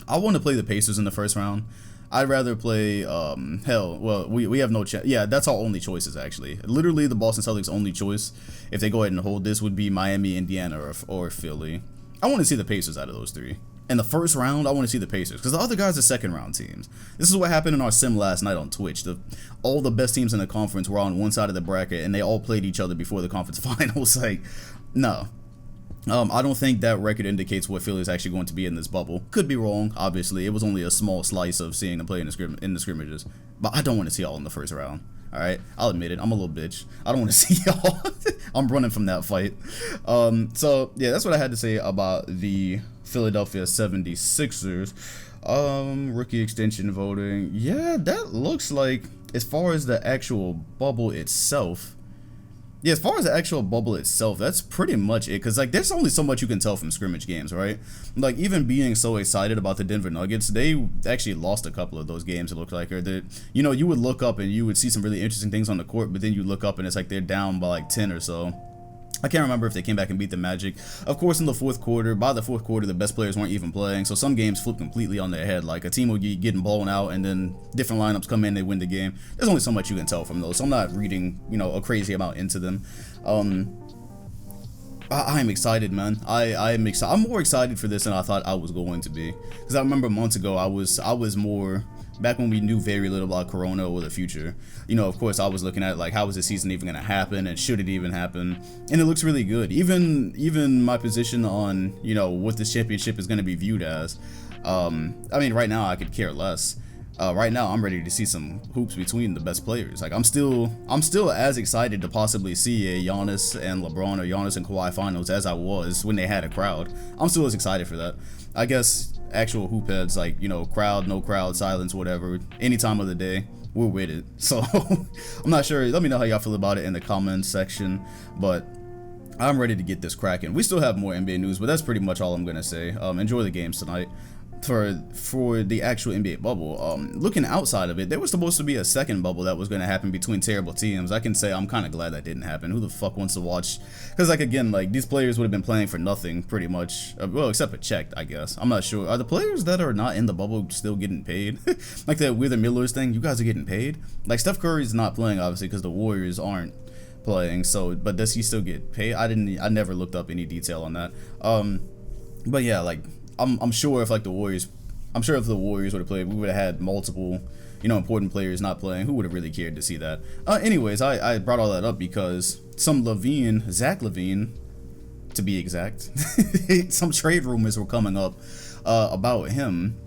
I want to play the Pacers in the first round. I'd rather play, hell, well, we have no chance. Yeah, that's our only choices, actually. Literally, the Boston Celtics' only choice, if they go ahead and hold this, would be Miami, Indiana, or Philly. I want to see the Pacers out of those 3. In the first round, I want to see the Pacers, because the other guys are second-round teams. This is what happened in our sim last night on Twitch. All the best teams in the conference were on one side of the bracket, and they all played each other before the conference finals. Like, no. I don't think that record indicates what Philly is actually going to be in this bubble. Could be wrong, obviously. It was only a small slice of seeing them play in the scrimmages. But I don't want to see y'all in the first round. Alright? I'll admit it. I'm a little bitch. I don't want to see y'all. I'm running from that fight. So, yeah, that's what I had to say about the Philadelphia 76ers. Rookie extension voting. Yeah, that looks like, as far as the actual bubble itself, yeah, as far as the actual bubble itself, that's pretty much it. Because, like, there's only so much you can tell from scrimmage games, right? Like, even being so excited about the Denver Nuggets, they actually lost a couple of those games, it looked like. Or that, you know, you would look up and you would see some really interesting things on the court, but then you look up and it's like they're down by like 10 or so. I can't remember if they came back and beat the Magic. Of course, in the fourth quarter, by the fourth quarter, the best players weren't even playing. So some games flip completely on their head. Like a team will be getting blown out and then different lineups come in, they win the game. There's only so much you can tell from those. So I'm not reading, you know, a crazy amount into them. I'm excited, man. I'm excited. I'm more excited for this than I thought I was going to be. Because I remember months ago, I was more, back when we knew very little about Corona or the future, you know, of course, I was looking at, like, how is the season even going to happen, and should it even happen? And it looks really good. Even my position on, you know, what this championship is going to be viewed as, I mean, right now, I could care less. Right now, I'm ready to see some hoops between the best players. Like, I'm still as excited to possibly see a Giannis and LeBron or Giannis and Kawhi finals as I was when they had a crowd. I'm still as excited for that. I guess actual hoop heads, like, you know, crowd, no crowd, silence, whatever, any time of the day, we're with it. So I'm not sure. Let me know how y'all feel about it in the comments section. But I'm ready to get this cracking. We still have more NBA news, but that's pretty much all I'm gonna say. Enjoy the games tonight. For the actual NBA bubble, looking outside of it, there was supposed to be a second bubble that was going to happen between terrible teams. I can say I'm kind of glad that didn't happen. Who the fuck wants to watch? Because, like, again, like, these players would have been playing for nothing pretty much, well, except for checked, I guess. I'm not sure. Are the players that are not in the bubble still getting paid? Like that Wheeler Miller's thing, you guys are getting paid? Like, Steph Curry's not playing, obviously, because the Warriors aren't playing. So, but does he still get paid? I never looked up any detail on that. But yeah, like, I'm sure if, like, the Warriors would have played, we would have had multiple, you know, important players not playing. Who would have really cared to see that? Anyways, I brought all that up because some Zach LaVine, to be exact, some trade rumors were coming up about him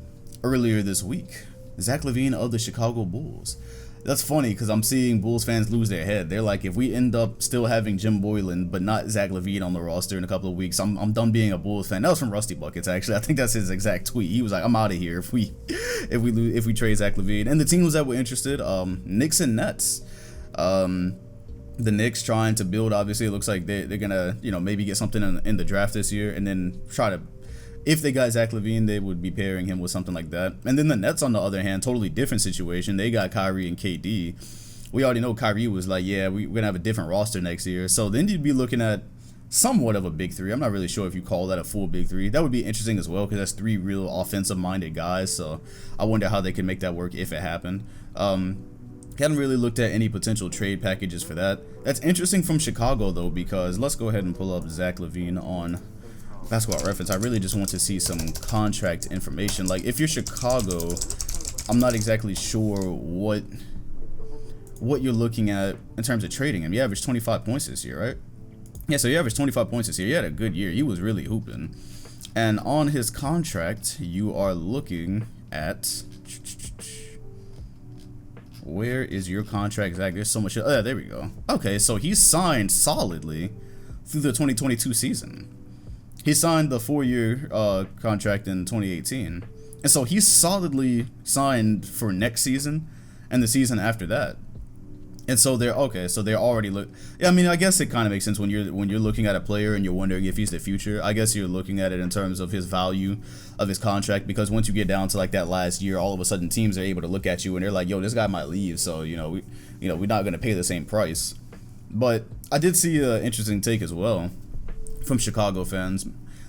earlier this week. Zach LaVine of the Chicago Bulls. That's funny because I'm seeing Bulls fans lose their head. They're like, if we end up still having Jim Boylan but not Zach LaVine on the roster in a couple of weeks, I'm done being a Bulls fan. That was from Rusty Buckets, actually. I think that's his exact tweet. He was like, I'm out of here if we trade Zach LaVine. And the teams that were interested, Knicks and Nets. The Knicks trying to build. Obviously, it looks like they're gonna, you know, maybe get something in the draft this year, and then try to. If they got Zach LaVine, they would be pairing him with something like that. And then the Nets, on the other hand, totally different situation. They got Kyrie and KD. We already know Kyrie was like, yeah, we're going to have a different roster next year. So then you'd be looking at somewhat of a big three. I'm not really sure if you call that a full big three. That would be interesting as well because that's three real offensive-minded guys. So I wonder how they can make that work if it happened. Hadn't really looked at any potential trade packages for that. That's interesting from Chicago, though, because let's go ahead and pull up Zach LaVine on Basketball Reference. I really just want to see some contract information. Like, if you're Chicago, I'm not exactly sure what you're looking at in terms of trading him. You averaged 25 points this year, right? Yeah, so you averaged 25 points this year. You had a good year. He was really hooping. And on his contract, you are looking at... Where is your contract, Zach? There's so much... Oh, yeah, there we go. Okay, so he's signed solidly through the 2022 season. He signed the 4-year contract in 2018. And so he's solidly signed for next season and the season after that. And so they're already yeah, I mean, I guess it kind of makes sense when you're looking at a player and you're wondering if he's the future. I guess you're looking at it in terms of his value of his contract, because once you get down to like that last year, all of a sudden teams are able to look at you and they're like, yo, this guy might leave, so we're not going to pay the same price. But I did see an interesting take as well from Chicago fans.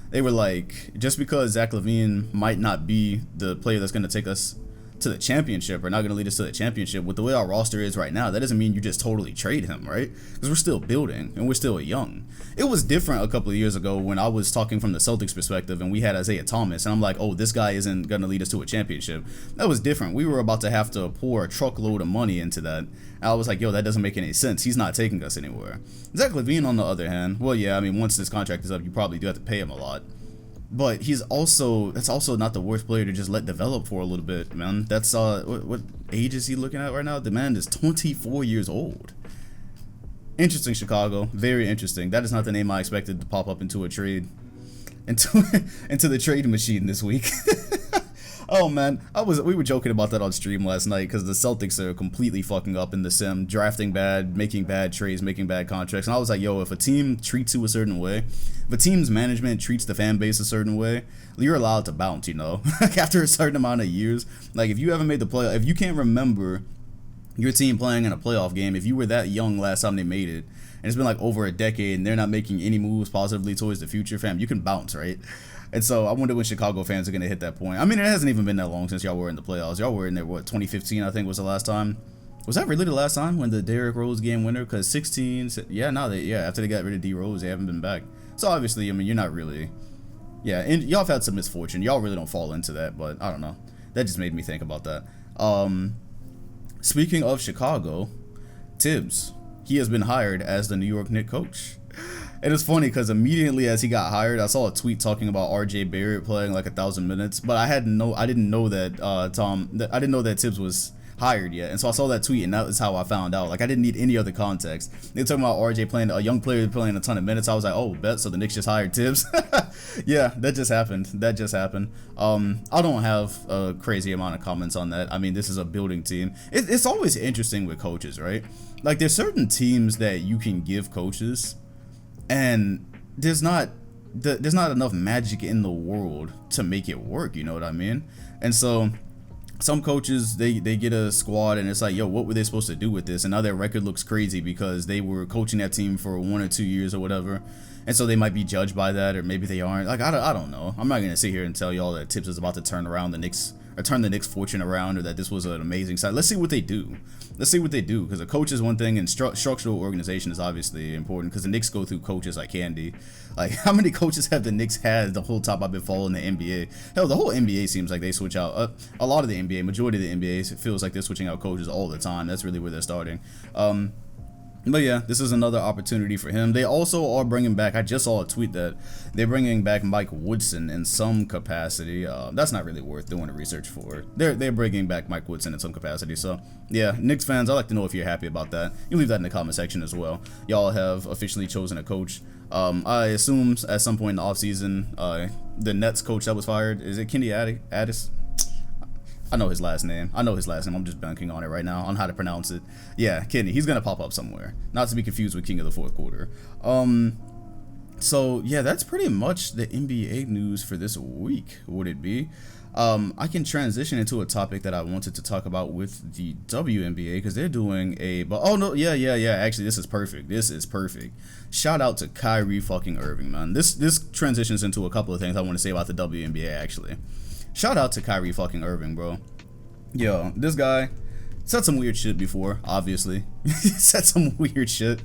They were like, just because Zach LaVine might not be the player that's going to take us to the championship or not going to lead us to the championship. With the way our roster is right now, that doesn't mean you just totally trade him, right? Because we're still building and we're still young. It was different a couple of years ago when I was talking from the Celtics perspective and we had Isaiah Thomas and I'm like, oh, this guy isn't going to lead us to a championship. That was different. We were about to have to pour a truckload of money into that. And I was like, yo, that doesn't make any sense. He's not taking us anywhere. Zach LaVine, on the other hand, well, yeah, I mean, once this contract is up, you probably do have to pay him a lot. But that's also not the worst player to just let develop for a little bit, man. That's what age is he looking at right now? The man is 24 years old. Interesting, Chicago. Very interesting. That is not the name I expected to pop up into a trade, into the trade machine this week. Oh man, we were joking about that on stream last night because the Celtics are completely fucking up in the sim, drafting bad, making bad trades, making bad contracts, and I was like, yo, if a team treats you a certain way, if a team's management treats the fan base a certain way, you're allowed to bounce, you know. After a certain amount of years, like if you haven't made the playoff, if you can't remember your team playing in a playoff game, if you were that young last time they made it, and it's been like over a decade and they're not making any moves positively towards the future, fam, you can bounce, right? And so I wonder when Chicago fans are going to hit that point. I mean, it hasn't even been that long since y'all were in the playoffs. Y'all were in there, what, 2015, I think was the last time? Was that really the last time when the Derrick Rose game winner? Because 16, yeah, after they got rid of D Rose, they haven't been back. So obviously, I mean, you're not really, yeah, and y'all have had some misfortune. Y'all really don't fall into that, but I don't know. That just made me think about that. Speaking of Chicago, Tibbs, he has been hired as the New York Knicks coach. And it's funny because immediately as he got hired, I saw a tweet talking about RJ Barrett playing like 1,000 minutes, but I didn't know that I didn't know that Tibbs was hired yet. And so I saw that tweet and that was how I found out. Like I didn't need any other context. They were talking about RJ playing, a young player playing a ton of minutes. I was like, oh, bet, so the Knicks just hired Tibbs. Yeah, that just happened. I don't have a crazy amount of comments on that. I mean, this is a building team. It's always interesting with coaches, right? Like there's certain teams that you can give coaches and there's not enough magic in the world to make it work, you know what I mean? And so some coaches, they get a squad and it's like, yo, what were they supposed to do with this? And now their record looks crazy because they were coaching that team for 1 or 2 years or whatever. And so they might be judged by that, or maybe they aren't. Like, I don't know. I'm not going to sit here and tell y'all that Tibbs is about to turn the Knicks fortune around, or that this was an amazing side. Let's see what they do. Because a coach is one thing, and structural organization is obviously important, because the Knicks go through coaches like candy. Like, how many coaches have the Knicks had the whole time I've been following the NBA? Hell, the whole NBA seems like they switch out. A lot of the NBA, majority of the NBA, feels like they're switching out coaches all the time. That's really where they're starting. But yeah, this is another opportunity for him. They also are bringing back, I just saw a tweet that they're bringing back Mike Woodson in some capacity. That's not really worth doing the research for. They're bringing back Mike Woodson in some capacity. So yeah, Knicks fans, I'd like to know if you're happy about that. You leave that in the comment section as well. Y'all have officially chosen a coach. I assume at some point in the offseason, the Nets coach that was fired, is it Kenny Addis? I know his last name. I'm just banking on it right now, on how to pronounce it. Yeah, Kenny. He's going to pop up somewhere. Not to be confused with King of the Fourth Quarter. So, yeah, that's pretty much the NBA news for this week, would it be? I can transition into a topic that I wanted to talk about with the WNBA, because they're doing actually, this is perfect. Shout out to Kyrie fucking Irving, man. This transitions into a couple of things I want to say about the WNBA, actually. Shout out to Kyrie fucking Irving, bro. Yo, this guy said some weird shit before, obviously. He said some weird shit.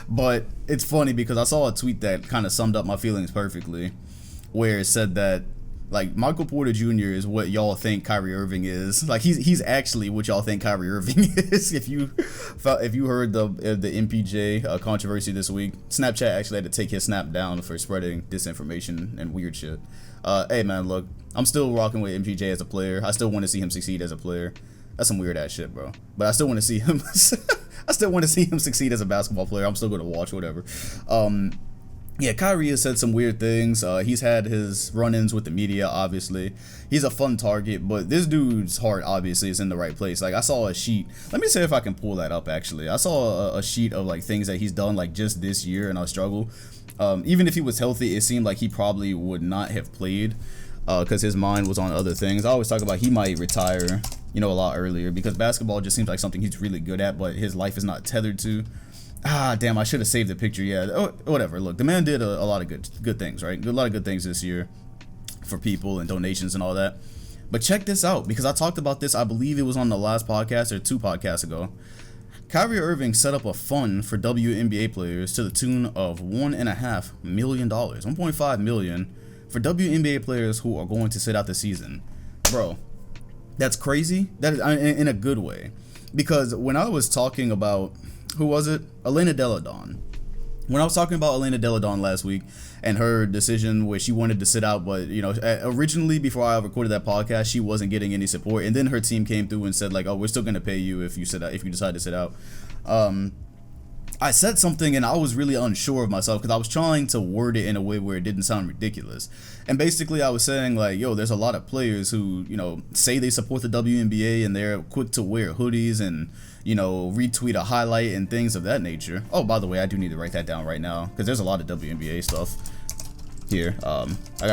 But it's funny because I saw a tweet that kind of summed up my feelings perfectly, where it said that, like, Michael Porter Jr. is what y'all think Kyrie Irving is. Like, he's actually what y'all think Kyrie Irving is. If you heard the MPJ controversy this week, Snapchat actually had to take his snap down for spreading disinformation and weird shit. Hey man, look, I'm still rocking with MPJ as a player. I still want to see him succeed as a player. That's some weird ass shit, bro. But I still want to see him. I still want to see him succeed as a basketball player. I'm still going to watch whatever. Yeah, Kyrie has said some weird things. He's had his run-ins with the media, obviously. He's a fun target, but this dude's heart, obviously, is in the right place. Like, I saw a sheet. Let me see if I can pull that up, actually. I saw a sheet of, like, things that he's done, like, just this year, and I struggle. Even if he was healthy, it seemed like he probably would not have played because his mind was on other things. I always talk about he might retire, a lot earlier, because basketball just seems like something he's really good at, but his life is not tethered to. Ah, damn, I should have saved the picture. Yeah, whatever. Look, the man did a lot of good things, right? A lot of good things this year for people and donations and all that. But check this out, because I talked about this, I believe it was on the last podcast or 2 podcasts ago. Kyrie Irving set up a fund for WNBA players to the tune of $1.5 million, $1.5 million for WNBA players who are going to sit out the season. Bro, that's crazy. That is in a good way, because when I was talking about, who was it? Elena Delle Donne. When I was talking about Elena Delle Donne last week and her decision where she wanted to sit out, but you know, originally before I recorded that podcast, she wasn't getting any support, and then her team came through and said like, "Oh, we're still gonna pay you if you sit out, if you decide to sit out." I said something and I was really unsure of myself because I was trying to word it in a way where it didn't sound ridiculous. And basically I was saying like, yo, there's a lot of players who, you know, say they support the WNBA and they're quick to wear hoodies and, you know, retweet a highlight and things of that nature. Oh, by the way, I do need to write that down right now because there's a lot of WNBA stuff here. I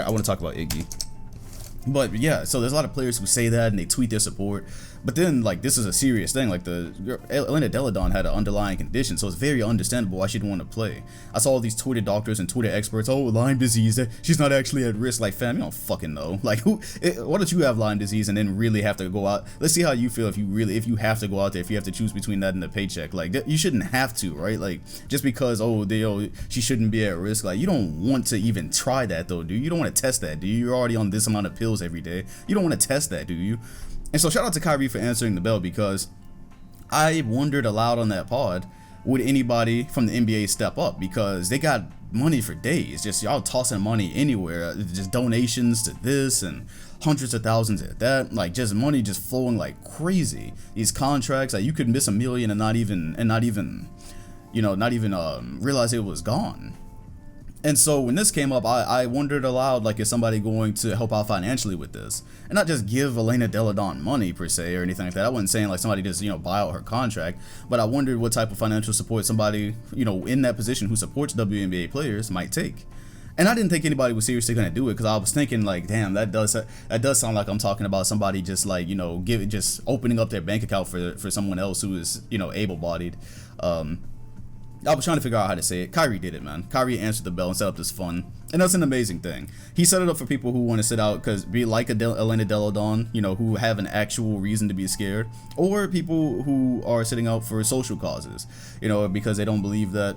want to talk about Iggy. But yeah, so there's a lot of players who say that and they tweet their support, but then like this is a serious thing. Like Elena Delle Donne had an underlying condition, so it's very understandable why she didn't want to play. I saw all these Twitter doctors and Twitter experts, oh, Lyme disease, she's not actually at risk. Like, fam, you don't fucking know. Like, why don't you have Lyme disease and then really have to go out? Let's see how you feel if you have to go out there, if you have to choose between that and the paycheck. Like, you shouldn't have to, right? Like, just because she shouldn't be at risk. Like, you don't want to even try that though, dude. You don't want to test that, do you? You're already on this amount of pills every day. You don't want to test that, do you? And so shout out to Kyrie for answering the bell, because I wondered aloud on that pod, would anybody from the NBA step up? Because they got money for days, just y'all tossing money anywhere, just donations to this and hundreds of thousands at that, like just money just flowing like crazy. These contracts, like you could miss $1 million and not even realize it was gone. And so when this came up, I wondered aloud, like, is somebody going to help out financially with this? And not just give Elena Delle Donne money, per se, or anything like that. I wasn't saying, like, somebody just, buy out her contract. But I wondered what type of financial support somebody, in that position who supports WNBA players might take. And I didn't think anybody was seriously going to do it, because I was thinking, like, damn, that does sound like I'm talking about somebody just, like, just opening up their bank account for someone else who is, able-bodied. I was trying to figure out how to say it. Kyrie did it, man. Kyrie answered the bell and set up this fund, and that's an amazing thing. He set it up for people who want to sit out because be like Elena Delle Donne, who have an actual reason to be scared, or people who are sitting out for social causes, because they don't believe that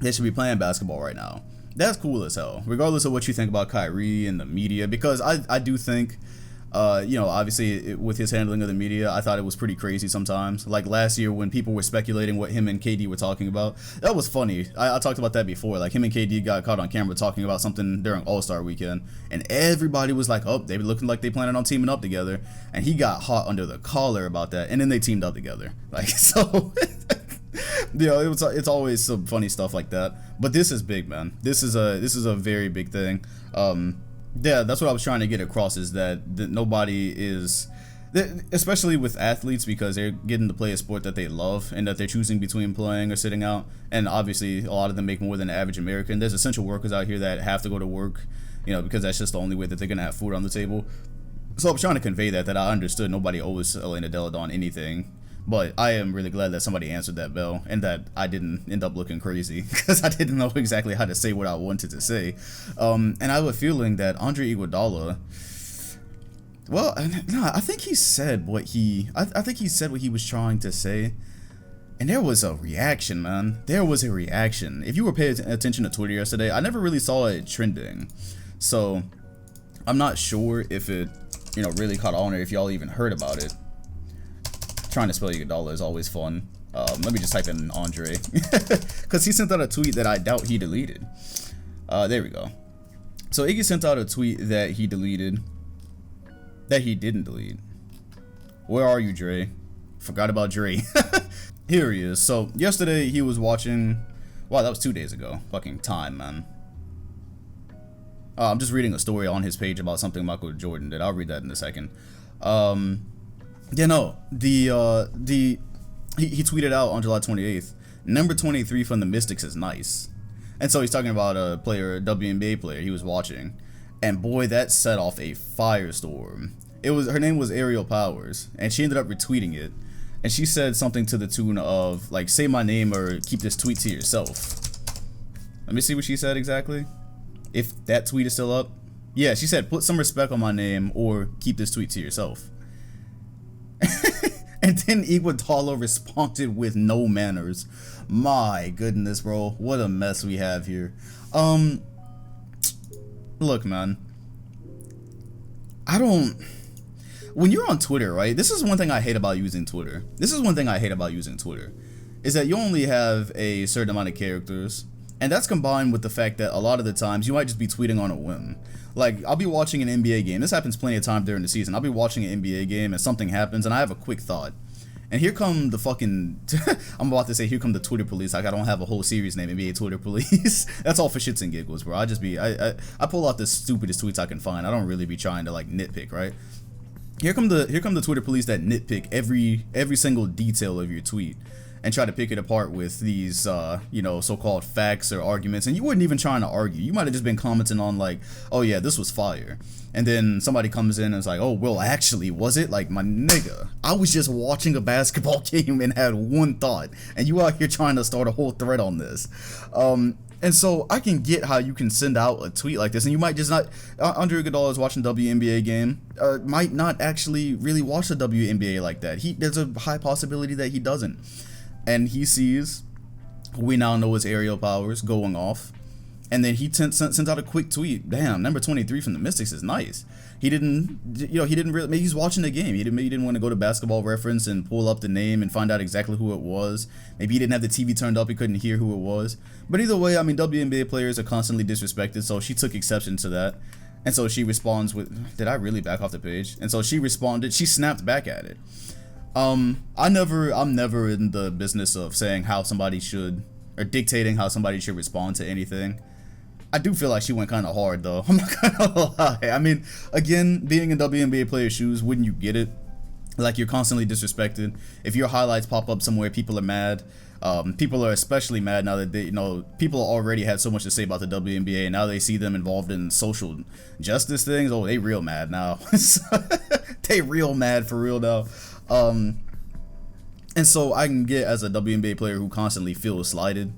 they should be playing basketball right now. That's cool as hell, regardless of what you think about Kyrie and the media, because I do think, obviously with his handling of the media, I thought it was pretty crazy sometimes. Like last year when people were speculating what him and KD were talking about, that was funny. I talked about that before. Like him and KD got caught on camera talking about something during All-Star weekend, and everybody was like, oh, they were looking like they planning on teaming up together, and he got hot under the collar about that, and then they teamed up together. Like, so it's always some funny stuff like that. But this is big, man. This is a very big thing. Yeah, that's what I was trying to get across, is that nobody is, especially with athletes, because they're getting to play a sport that they love and that they're choosing between playing or sitting out. And obviously a lot of them make more than the average American. There's essential workers out here that have to go to work, because that's just the only way that they're going to have food on the table. So I was trying to convey that I understood nobody owes Elena Delle Donne anything. But I am really glad that somebody answered that bell and that I didn't end up looking crazy, because I didn't know exactly how to say what I wanted to say. And I have a feeling that Andre Iguodala, well, no, I think he said what he was trying to say. And there was a reaction, man. There was a reaction. If you were paying attention to Twitter yesterday, I never really saw it trending. So I'm not sure if it, really caught on, or if y'all even heard about it. Trying to spell Iguodala is always fun. Let me just type in Andre, because he sent out a tweet that I doubt he deleted. There we go. So Iggy sent out a tweet that he deleted, that he didn't delete. Where are you, Dre? Forgot about Dre. Here he is. So yesterday he was watching, wow, that was 2 days ago. Fucking time, man. I'm just reading a story on his page about something Michael Jordan did. I'll read that in a second. Yeah, no, he tweeted out on July 28th, number 23 from the Mystics is nice. And so he's talking about a WNBA player he was watching. And boy, that set off a firestorm. Her name was Ariel Powers, and she ended up retweeting it. And she said something to the tune of, like, say my name or keep this tweet to yourself. Let me see what she said exactly. If that tweet is still up. Yeah, she said, put some respect on my name or keep this tweet to yourself. And then Iguodala responded with no manners. My goodness, bro. What a mess we have here. Look, man. When you're on Twitter, right? This is one thing I hate about using Twitter. Is that you only have a certain amount of characters. And that's combined with the fact that a lot of the times you might just be tweeting on a whim. Like, I'll be watching an NBA game. This happens plenty of times during the season. I'll be watching an NBA game and something happens and I have a quick thought. And here come the fucking, I'm about to say, here come the Twitter police. Like, I don't have a whole series named NBA Twitter police. That's all for shits and giggles, bro. I pull out the stupidest tweets I can find. I don't really be trying to, like, nitpick, right? Here come the Twitter police that nitpick every single detail of your tweet and try to pick it apart with these, you know, so-called facts or arguments. And you weren't even trying to argue. You might have just been commenting on, like, oh yeah, this was fire. And then somebody comes in and is like, oh, well, actually, was it? Like, my nigga, I was just watching a basketball game and had one thought. And you out here trying to start a whole thread on this. And so I can get how you can send out a tweet like this, and you might just not. Andre Iguodala is watching WNBA game, might not actually really watch the WNBA like that. There's a high possibility that he doesn't, and he sees who we now know as Aerial Powers going off, and then he sends out a quick tweet. Damn, number 23 from the Mystics is nice. He didn't really. Maybe he's watching the game. Maybe he didn't want to go to Basketball Reference and pull up the name and find out exactly who it was. Maybe he didn't have the TV turned up. He couldn't hear who it was. But either way, I mean, WNBA players are constantly disrespected, so she took exception to that. And so she responds with, did I really back off the page? And so she responded. She snapped back at it. I'm never in the business of saying how somebody should, or dictating how somebody should respond to anything. I do feel like she went kind of hard, though. I'm not gonna lie. I mean, again, being in WNBA player's shoes, wouldn't you get it? Like, you're constantly disrespected. If your highlights pop up somewhere, people are mad. People are especially mad now that they, you know, people already had so much to say about the WNBA, and now they see them involved in social justice things. Oh, they real mad now. They real mad for real now. And so I can get, as a WNBA player who constantly feels slighted,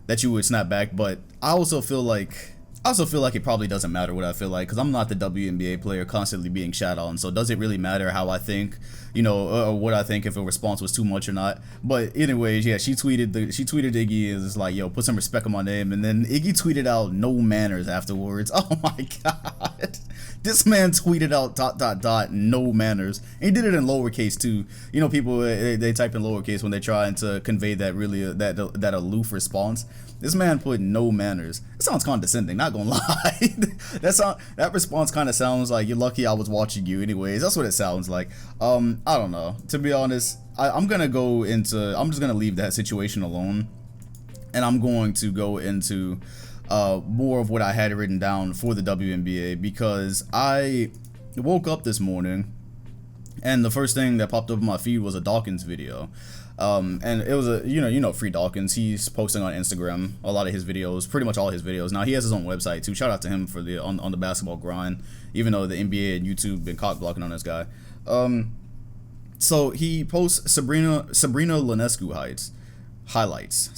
that you would snap back, but I also feel like it probably doesn't matter what I feel like, because I'm not the WNBA player constantly being shat on. So does it really matter how I think, you know, or what I think, if a response was too much or not? But anyways, yeah, she tweeted Iggy is like, yo, put some respect on my name, and then Iggy tweeted out no manners afterwards. Oh my god, this man tweeted out ... no manners, and he did it in lowercase too. You know, people they type in lowercase when they're trying to convey that really that aloof response. This man put no manners. It sounds condescending, not gonna lie. That response kind of sounds like you're lucky I was watching you anyways. That's what it sounds like. I don't know. To be honest, I'm just gonna leave that situation alone, and I'm going to go into more of what I had written down for the WNBA, because I woke up this morning and the first thing that popped up in my feed was a Dawkins video. And it was a, you know, Free Dawkins. He's posting on Instagram a lot of his videos, pretty much all his videos. Now he has his own website too. Shout out to him for the on the basketball grind, even though the NBA and YouTube been cock blocking on this guy. So he posts Sabrina Ionescu highlights.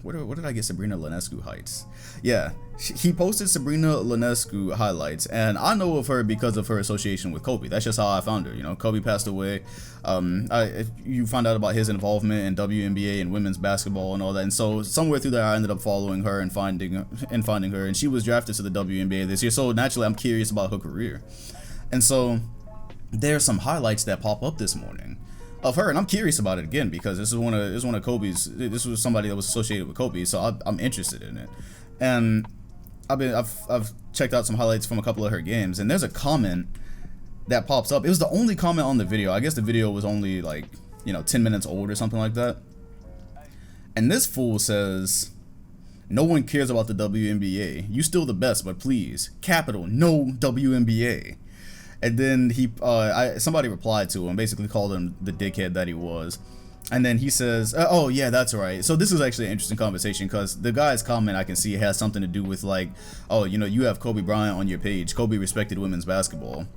What did I get? Sabrina Ionescu heights. Yeah, he posted Sabrina Ionescu highlights, and I know of her because of her association with Kobe. That's just how I found her. You know, Kobe passed away. You found out about his involvement in WNBA and women's basketball and all that, and so somewhere through there I ended up following her and finding her, and she was drafted to the WNBA this year. So naturally, I'm curious about her career, and so there's some highlights that pop up this morning of her, and I'm curious about it again because this is one of Kobe's. This was somebody that was associated with Kobe, so I'm interested in it. And I've checked out some highlights from a couple of her games, and there's a comment that pops up. It was the only comment on the video. I guess the video was only like, you know, 10 minutes old or something like that. And this fool says, "No one cares about the WNBA. You still the best, but please, capital no WNBA." And then somebody replied to him, basically called him the dickhead that he was. And then he says, oh yeah, that's right. So this is actually an interesting conversation, because the guy's comment I can see has something to do with like, oh, you know, you have Kobe Bryant on your page. Kobe respected women's basketball.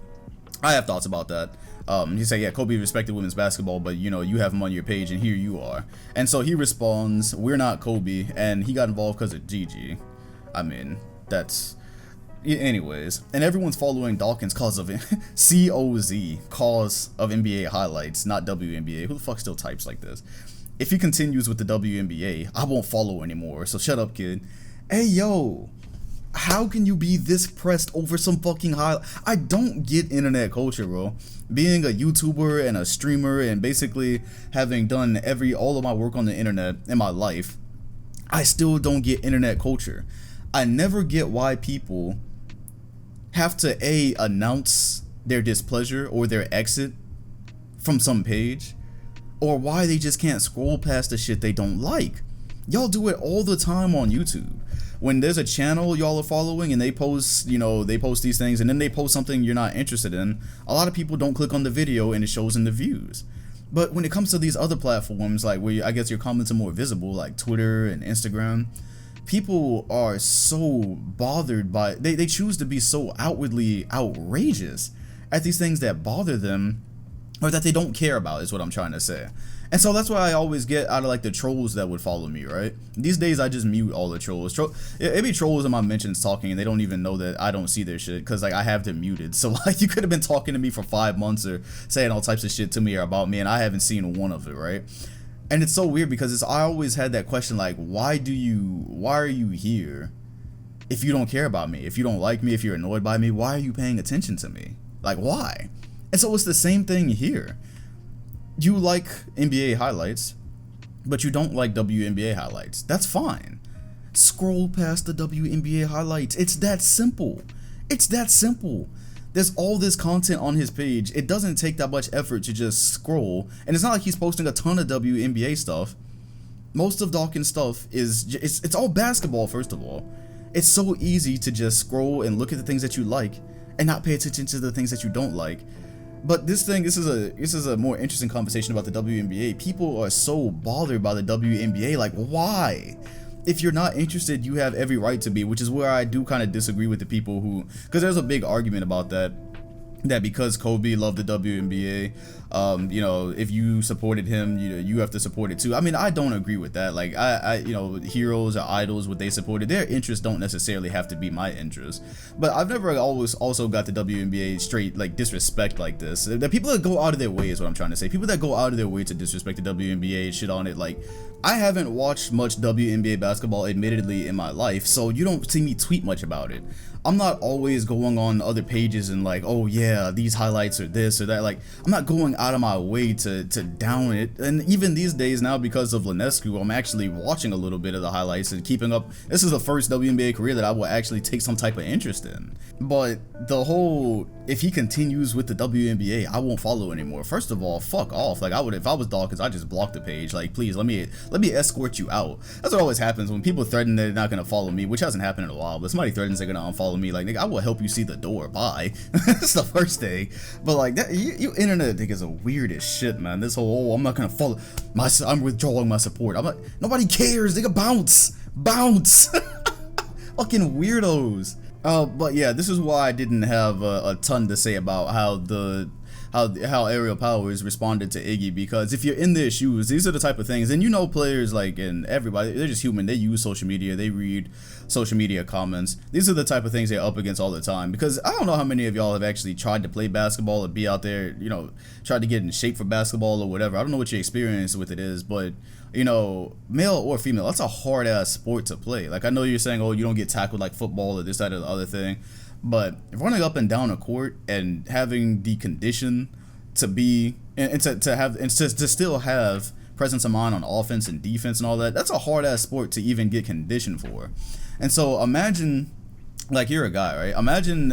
I have thoughts about that. You say, yeah, Kobe respected women's basketball, but you know, you have him on your page and here you are. And so he responds, "We're not Kobe," and he got involved because of Gigi. I mean, that's... anyways, and everyone's following Dawkins cause of COZ, cause of NBA highlights, not WNBA. Who the fuck still types like this? If he continues with the WNBA, I won't follow anymore, so shut up, kid. Hey, yo, how can you be this pressed over some fucking I don't get internet culture, bro. Being a YouTuber and a streamer and basically having done all of my work on the internet in my life, I still don't get internet culture. I never get why people have to announce their displeasure or their exit from some page, or why they just can't scroll past the shit they don't like. Y'all do it all the time on YouTube. When there's a channel y'all are following and they post, they post these things and then they post something you're not interested in, a lot of people don't click on the video and it shows in the views. But when it comes to these other platforms, like where I guess your comments are more visible, like Twitter and Instagram, people are so bothered by, they choose to be so outwardly outrageous at these things that bother them or that they don't care about, is what I'm trying to say. And so that's why I always get out of like the trolls that would follow me, right? These days I just mute all the trolls. It be trolls in my mentions talking and they don't even know that I don't see their shit because like I have them muted. So like you could have been talking to me for 5 months or saying all types of shit to me or about me and I haven't seen one of it, right? And it's so weird because I always had that question like, why are you here if you don't care about me? If you don't like me, if you're annoyed by me, why are you paying attention to me? Like, why? And so it's the same thing here. You like NBA highlights, but you don't like WNBA highlights. That's fine. Scroll past the WNBA highlights. It's that simple. It's that simple. There's all this content on his page. It doesn't take that much effort to just scroll. And it's not like he's posting a ton of WNBA stuff. Most of Dawkins' stuff it's all basketball, first of all. It's so easy to just scroll and look at the things that you like and not pay attention to the things that you don't like. But this is a more interesting conversation about the WNBA. People are so bothered by the WNBA. Like, why? If you're not interested, you have every right to be, which is where I do kind of disagree with the people who, because there's a big argument about that because Kobe loved the WNBA, if you supported him, you have to support it too. I mean, I don't agree with that. Like, heroes or idols, what they supported, their interests don't necessarily have to be my interests. But I've never always also got the WNBA straight, like, disrespect like this. The people that go out of their way is what I'm trying to say. People that go out of their way to disrespect the WNBA and shit on it, like, I haven't watched much WNBA basketball, admittedly, in my life, so you don't see me tweet much about it. I'm not always going on other pages and like, oh yeah, these highlights or this or that. Like, I'm not going out of my way to down it. And even these days now, because of Linescu, I'm actually watching a little bit of the highlights and keeping up. This is the first WNBA career that I will actually take some type of interest in. But the whole, if he continues with the WNBA, I won't follow anymore. First of all, fuck off. Like, I would, if I was Dawkins, I'd just block the page. Like, please, let me escort you out. That's what always happens when people threaten they're not gonna follow me, which hasn't happened in a while, but somebody threatens they're gonna unfollow me. Like, nigga, I will help you see the door. Bye. That's the first thing. But like that, you internet niggas are weird as shit, man. This whole, I'm not gonna follow I'm withdrawing my support. I'm like, nobody cares. Nigga, bounce. Fucking weirdos. But yeah, this is why I didn't have a ton to say about how Aerial Powers responded to Iggy, because if you're in their shoes, these are the type of things, and players like, and everybody, they're just human, they use social media, they read social media comments. These are the type of things they're up against all the time, because I don't know how many of y'all have actually tried to play basketball or be out there, tried to get in shape for basketball or whatever. I don't know what your experience with it is, but male or female, that's a hard ass sport to play. Like, I know you're saying, oh, you don't get tackled like football or this, that, or the other thing, but running up and down a court and having the condition to be and to still have presence of mind on offense and defense and all that, that's a hard ass sport to even get conditioned for. And so imagine, like, you're a guy, right? Imagine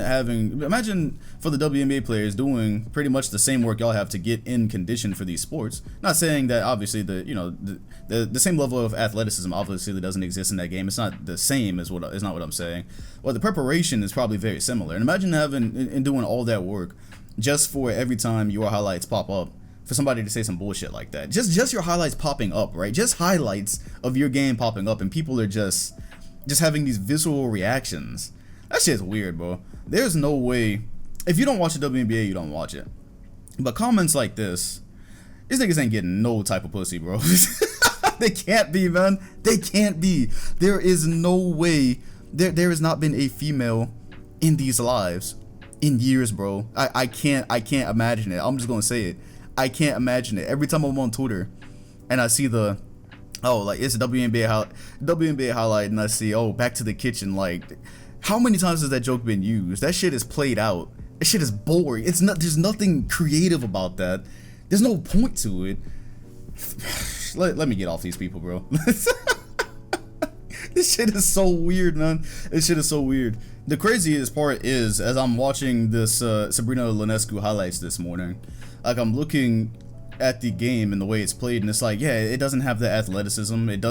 for the WNBA players doing pretty much the same work y'all have to get in condition for these sports. Not saying that obviously the same level of athleticism obviously doesn't exist in that game. It's not the same as what, it's not what I'm saying. Well, the preparation is probably very similar. And imagine having and doing all that work just for every time your highlights pop up, for somebody to say some bullshit like that. Just your highlights popping up, right? Just highlights of your game popping up, and people are just having these visceral reactions. That shit's weird, bro. There's no way. If you don't watch the WNBA, you don't watch it. But comments like this, these niggas ain't getting no type of pussy, bro. They can't be, man. They can't be. There is no way. There has not been a female in these lives in years, bro. I can't imagine it. I'm just gonna say it. I can't imagine it. Every time I'm on Twitter and I see like it's a WNBA highlight and I see, back to the kitchen, like how many times has that joke been used? That shit is played out. That shit is boring. There's nothing creative about that. There's no point to it. Let me get off these people, bro. This shit is so weird, man. This shit is so weird. The craziest part is, as I'm watching this Sabrina Ionescu highlights this morning, like I'm looking at the game and the way it's played, and it's like, yeah, it doesn't have the athleticism. It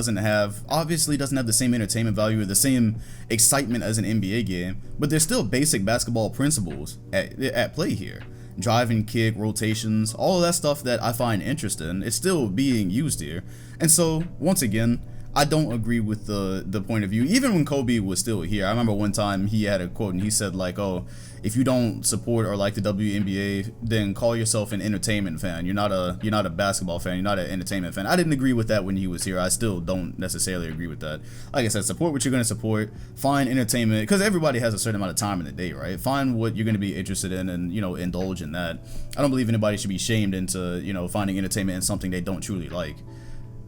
obviously doesn't have the same entertainment value or the same excitement as an NBA game, but there's still basic basketball principles at play here. Drive and kick, rotations, all of that stuff that I find interesting, it's still being used here. And so, once again, I don't agree with the point of view. Even when Kobe was still here, I remember one time he had a quote and he said like, oh, if you don't support or like the WNBA, then call yourself an entertainment fan. You're not a basketball fan. You're not an entertainment fan. I didn't agree with that when he was here. I still don't necessarily agree with that. Like I said, support what you're going to support. Find entertainment, because everybody has a certain amount of time in the day, right? Find what you're going to be interested in and, indulge in that. I don't believe anybody should be shamed into, finding entertainment in something they don't truly like.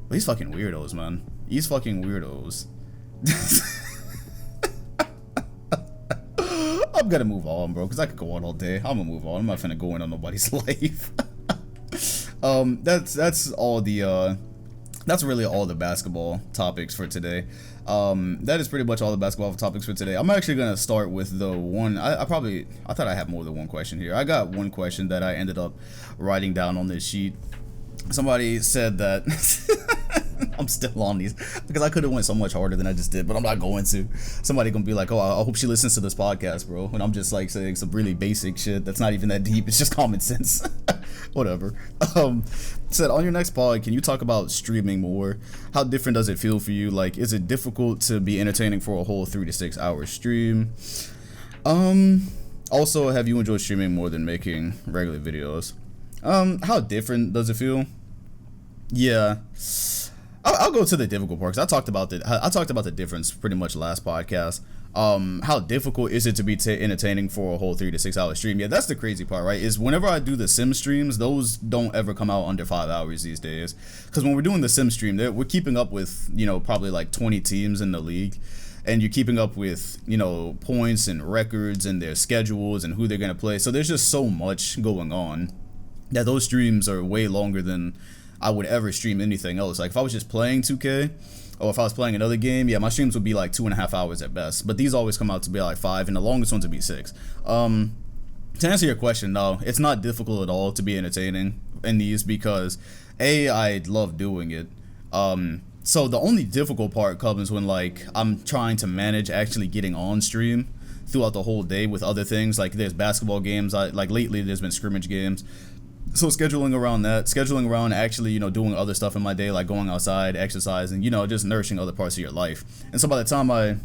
But these fucking weirdos, man. These fucking weirdos. I'm gonna move on, bro, because I could go on all day. I'm gonna move on. I'm not finna go in on nobody's life. That's all the that's really all the basketball topics for today. That is pretty much all the basketball topics for today. I'm actually gonna start with the one I thought I had more than one question here. I got one question that I ended up writing down on this sheet. Somebody said that I'm still on these because I could have went so much harder than I just did, but I'm not going to. Somebody gonna be like, oh, I hope she listens to this podcast, bro. And I'm just like saying some really basic shit that's not even that deep. It's just common sense. Whatever. Said, on your next pod, can you talk about streaming more? How different does it feel for you? Like, is it difficult to be entertaining for a whole 3 to 6 hour stream? Also, have you enjoyed streaming more than making regular videos? How different does it feel? Yeah, I'll go to the difficult part, because I talked about the difference pretty much last podcast. How difficult is it to be entertaining for a whole 3 to 6 hour stream? Yeah, that's the crazy part, right? Is whenever I do the sim streams, those don't ever come out under 5 hours these days. Because when we're doing the sim stream, we're keeping up with, probably like 20 teams in the league. And you're keeping up with, points and records and their schedules and who they're going to play. So there's just so much going on that those streams are way longer than I would ever stream anything else. Like if I was just playing 2K or if I was playing another game, yeah, my streams would be like 2.5 hours at best. But these always come out to be like 5, and the longest ones would be 6. To answer your question, though, it's not difficult at all to be entertaining in these because I love doing it. So the only difficult part comes when like I'm trying to manage actually getting on stream throughout the whole day with other things. Like there's basketball games. Like lately there's been scrimmage games. So scheduling around actually, doing other stuff in my day, like going outside, exercising, just nourishing other parts of your life. And so by the time I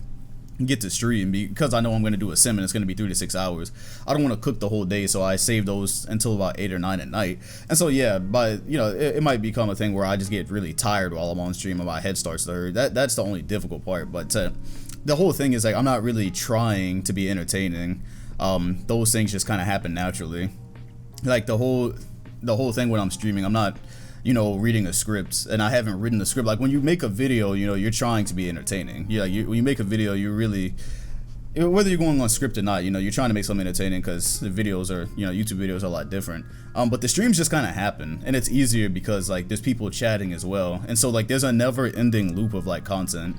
get to stream, because I know I'm going to do a sim and it's going to be 3 to 6 hours, I don't want to cook the whole day, so I save those until about 8 or 9 at night. And so yeah, but it might become a thing where I just get really tired while I'm on stream and my head starts to hurt. That's the only difficult part. But the whole thing is like I'm not really trying to be entertaining. Those things just kind of happen naturally. Like the whole thing when I'm streaming, I'm not, reading a script, and I haven't written a script. Like when you make a video, you're trying to be entertaining. Yeah, when you make a video, you really, whether you're going on script or not, you're trying to make something entertaining because the videos are, YouTube videos are a lot different. But the streams just kind of happen, and it's easier because like there's people chatting as well, and so like there's a never-ending loop of like content.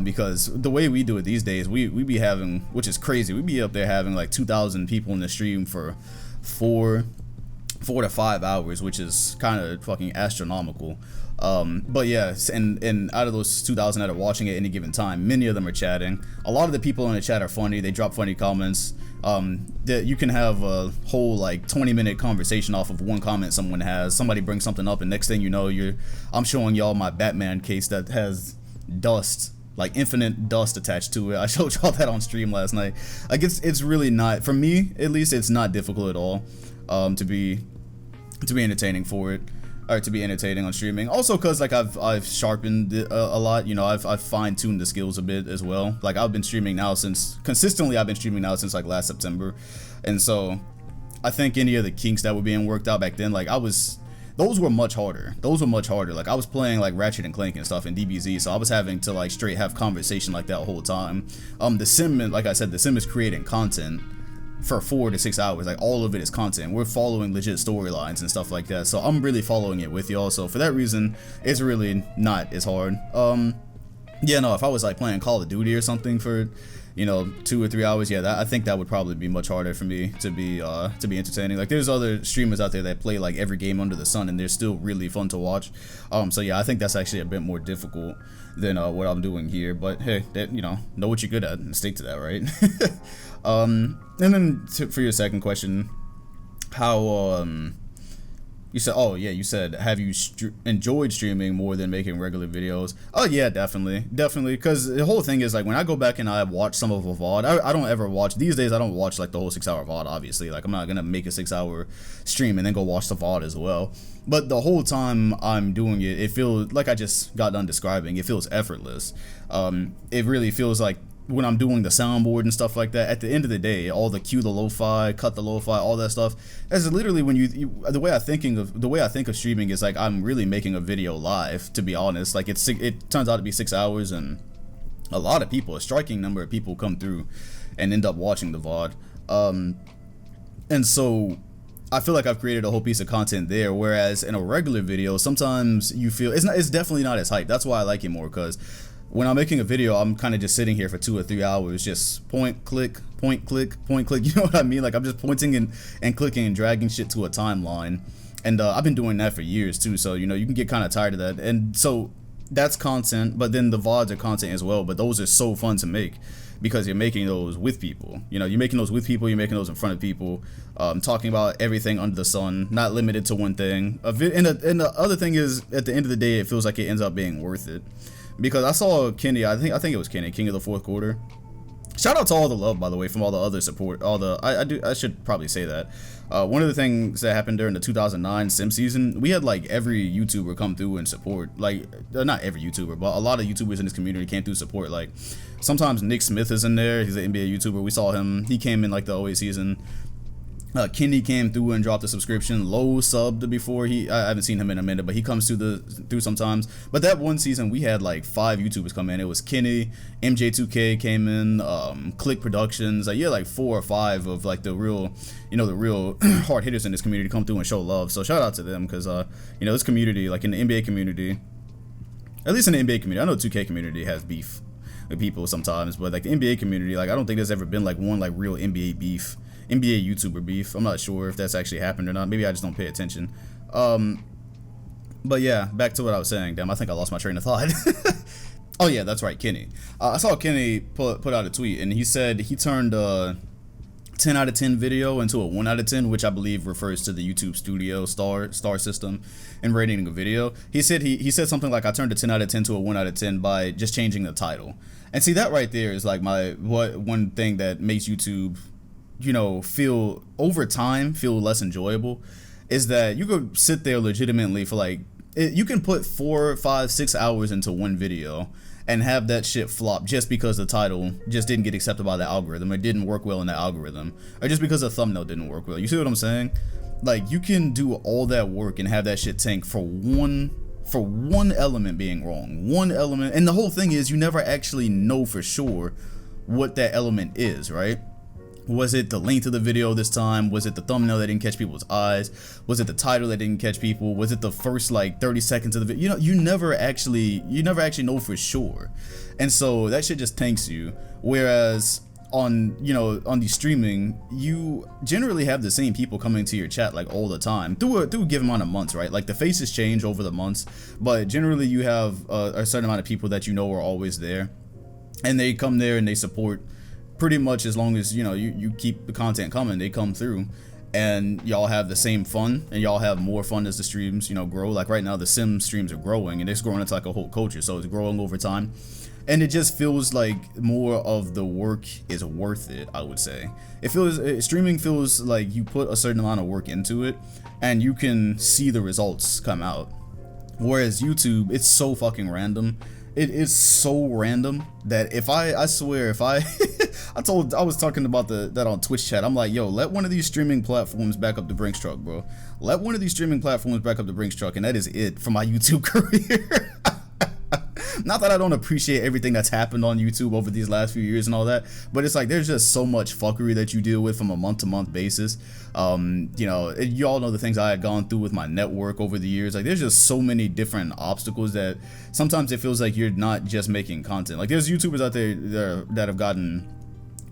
Because the way we do it these days, we be having, which is crazy, we be up there having like 2,000 people in the stream for 4 to 5 hours, which is kind of fucking astronomical. But yeah, and out of those 2,000 that are watching at any given time, many of them are chatting. A lot of the people in the chat are funny. They drop funny comments. That you can have a whole like 20-minute conversation off of one comment someone has. Somebody brings something up, and next thing you know, I'm showing y'all my Batman case that has dust, like infinite dust attached to it. I showed y'all that on stream last night. Like it's really not, for me at least, it's not difficult at all to be entertaining for it. or to be entertaining on streaming. Also, cause like I've sharpened it a lot. You know, I've fine-tuned the skills a bit as well. Like I've been streaming now since like last September, and so I think any of the kinks that were being worked out back then, like those were much harder. Like I was playing like Ratchet and Clank and stuff in DBZ, so I was having to like straight have conversation like that the whole time. The Sim, like I said, the Sim is creating content for 4 to 6 hours. Like all of it is content. We're following legit storylines and stuff like that. So I'm really following it with y'all. So for that reason, it's really not as hard. Yeah, no, if I was like playing Call of Duty or something for, you know, 2 or 3 hours, yeah, I think that would probably be much harder for me to be entertaining. Like there's other streamers out there that play like every game under the sun and they're still really fun to watch. So yeah, I think that's actually a bit more difficult than what I'm doing here. But hey, you know what you're good at and stick to that, right? And then for your second question, how you said, have you enjoyed streaming more than making regular videos? Oh yeah, definitely, because the whole thing is like when I go back and I watch some of a VOD, I don't ever watch, these days I don't watch like the whole 6-hour VOD, obviously. Like I'm not gonna make a 6-hour stream and then go watch the VOD as well. But the whole time I'm doing it, it feels like I just got done describing, it feels effortless. It really feels like when I'm doing the soundboard and stuff like that, at the end of the day, all the cue the lo-fi, cut the lo-fi, all that stuff, that's literally when the way I think of streaming is like I'm really making a video live, to be honest. Like it turns out to be 6 hours, and a lot of people, a striking number of people come through and end up watching the VOD. And so I feel like I've created a whole piece of content there, whereas in a regular video, sometimes you feel it's definitely not as hype. That's why I like it more, because when I'm making a video, I'm kind of just sitting here for 2 or 3 hours, just point, click, point, click, point, click. You know what I mean? Like I'm just pointing and clicking and dragging shit to a timeline. And I've been doing that for years too. So, you know, you can get kind of tired of that. And so that's content, but then the VODs are content as well. But those are so fun to make because you're making those with people. You know, you're making those with people, you're making those in front of people, talking about everything under the sun, not limited to one thing. And the other thing is, at the end of the day, it feels like it ends up being worth it. Because I saw Kenny, I think it was Kenny, King of the Fourth Quarter. Shout out to all the love, by the way, from all the other support. I should probably say that. One of the things that happened during the 2009 Sim season, we had like every YouTuber come through and support. Like, not every YouTuber, but a lot of YouTubers in this community came through support. Like, sometimes Nick Smith is in there. He's an NBA YouTuber. We saw him. He came in like the 08 season. Kenny came through and dropped a subscription. Low subbed before. I haven't seen him in a minute, but he comes through sometimes. But that one season we had like 5 YouTubers come in. It was Kenny, MJ2K came in, Click Productions. Like, yeah, like 4 or 5 of like the real hard hitters in this community come through and show love. So shout out to them, because you know, this community, like in the NBA community, at least in the NBA community, I know 2K community has beef with people sometimes, but like the NBA community, like I don't think there's ever been like one like real NBA beef. NBA YouTuber beef. I'm not sure if that's actually happened or not. Maybe I just don't pay attention. But yeah, back to what I was saying. Damn, I think I lost my train of thought. Oh yeah, that's right, Kenny. I saw Kenny put out a tweet, and he said he turned a 10 out of 10 video into a 1 out of 10, which I believe refers to the YouTube Studio star system and rating a video. He said something like, I turned a 10 out of 10 to a 1 out of 10 by just changing the title. And see, that right there is like one thing that makes YouTube, you know, over time feel less enjoyable, is that you could sit there legitimately for like, you can put 4, 5, 6 hours into one video and have that shit flop just because the title just didn't get accepted by the algorithm, or didn't work well in the algorithm, or just because the thumbnail didn't work well. You see what I'm saying? Like, you can do all that work and have that shit tank for one element being wrong. One element, and the whole thing is you never actually know for sure what that element is, right? Was it the length of the video this time? Was it the thumbnail that didn't catch people's eyes? Was it the title that didn't catch people? Was it the first like 30 seconds of the video? You know, you never actually know for sure. And so that shit just tanks you. Whereas on the streaming, you generally have the same people coming to your chat like all the time through a given amount of months, right? Like the faces change over the months, but generally you have a certain amount of people that you know are always there, and they come there and they support pretty much as long as, you know, you keep the content coming. They come through and y'all have the same fun, and y'all have more fun as the streams, you know, grow. Like right now the Sim streams are growing, and it's growing into like a whole culture, so it's growing over time. and it just feels like more of the work is worth it. I would say it feels streaming feels like you put a certain amount of work into it and you can see the results come out, whereas YouTube, it's so fucking random. It is so random that if I swear, if I I was talking about that on Twitch chat. I'm like, yo, let one of these streaming platforms back up the Brinks truck, bro. Let one of these streaming platforms back up the Brinks truck, and that is it for my YouTube career. Not that I don't appreciate everything that's happened on YouTube over these last few years and all that, but it's like there's just so much fuckery that you deal with from a month-to-month basis. You know, you all know the things I had gone through with my network over the years. Like, there's just so many different obstacles that sometimes it feels like you're not just making content. Like, there's YouTubers out there that have gotten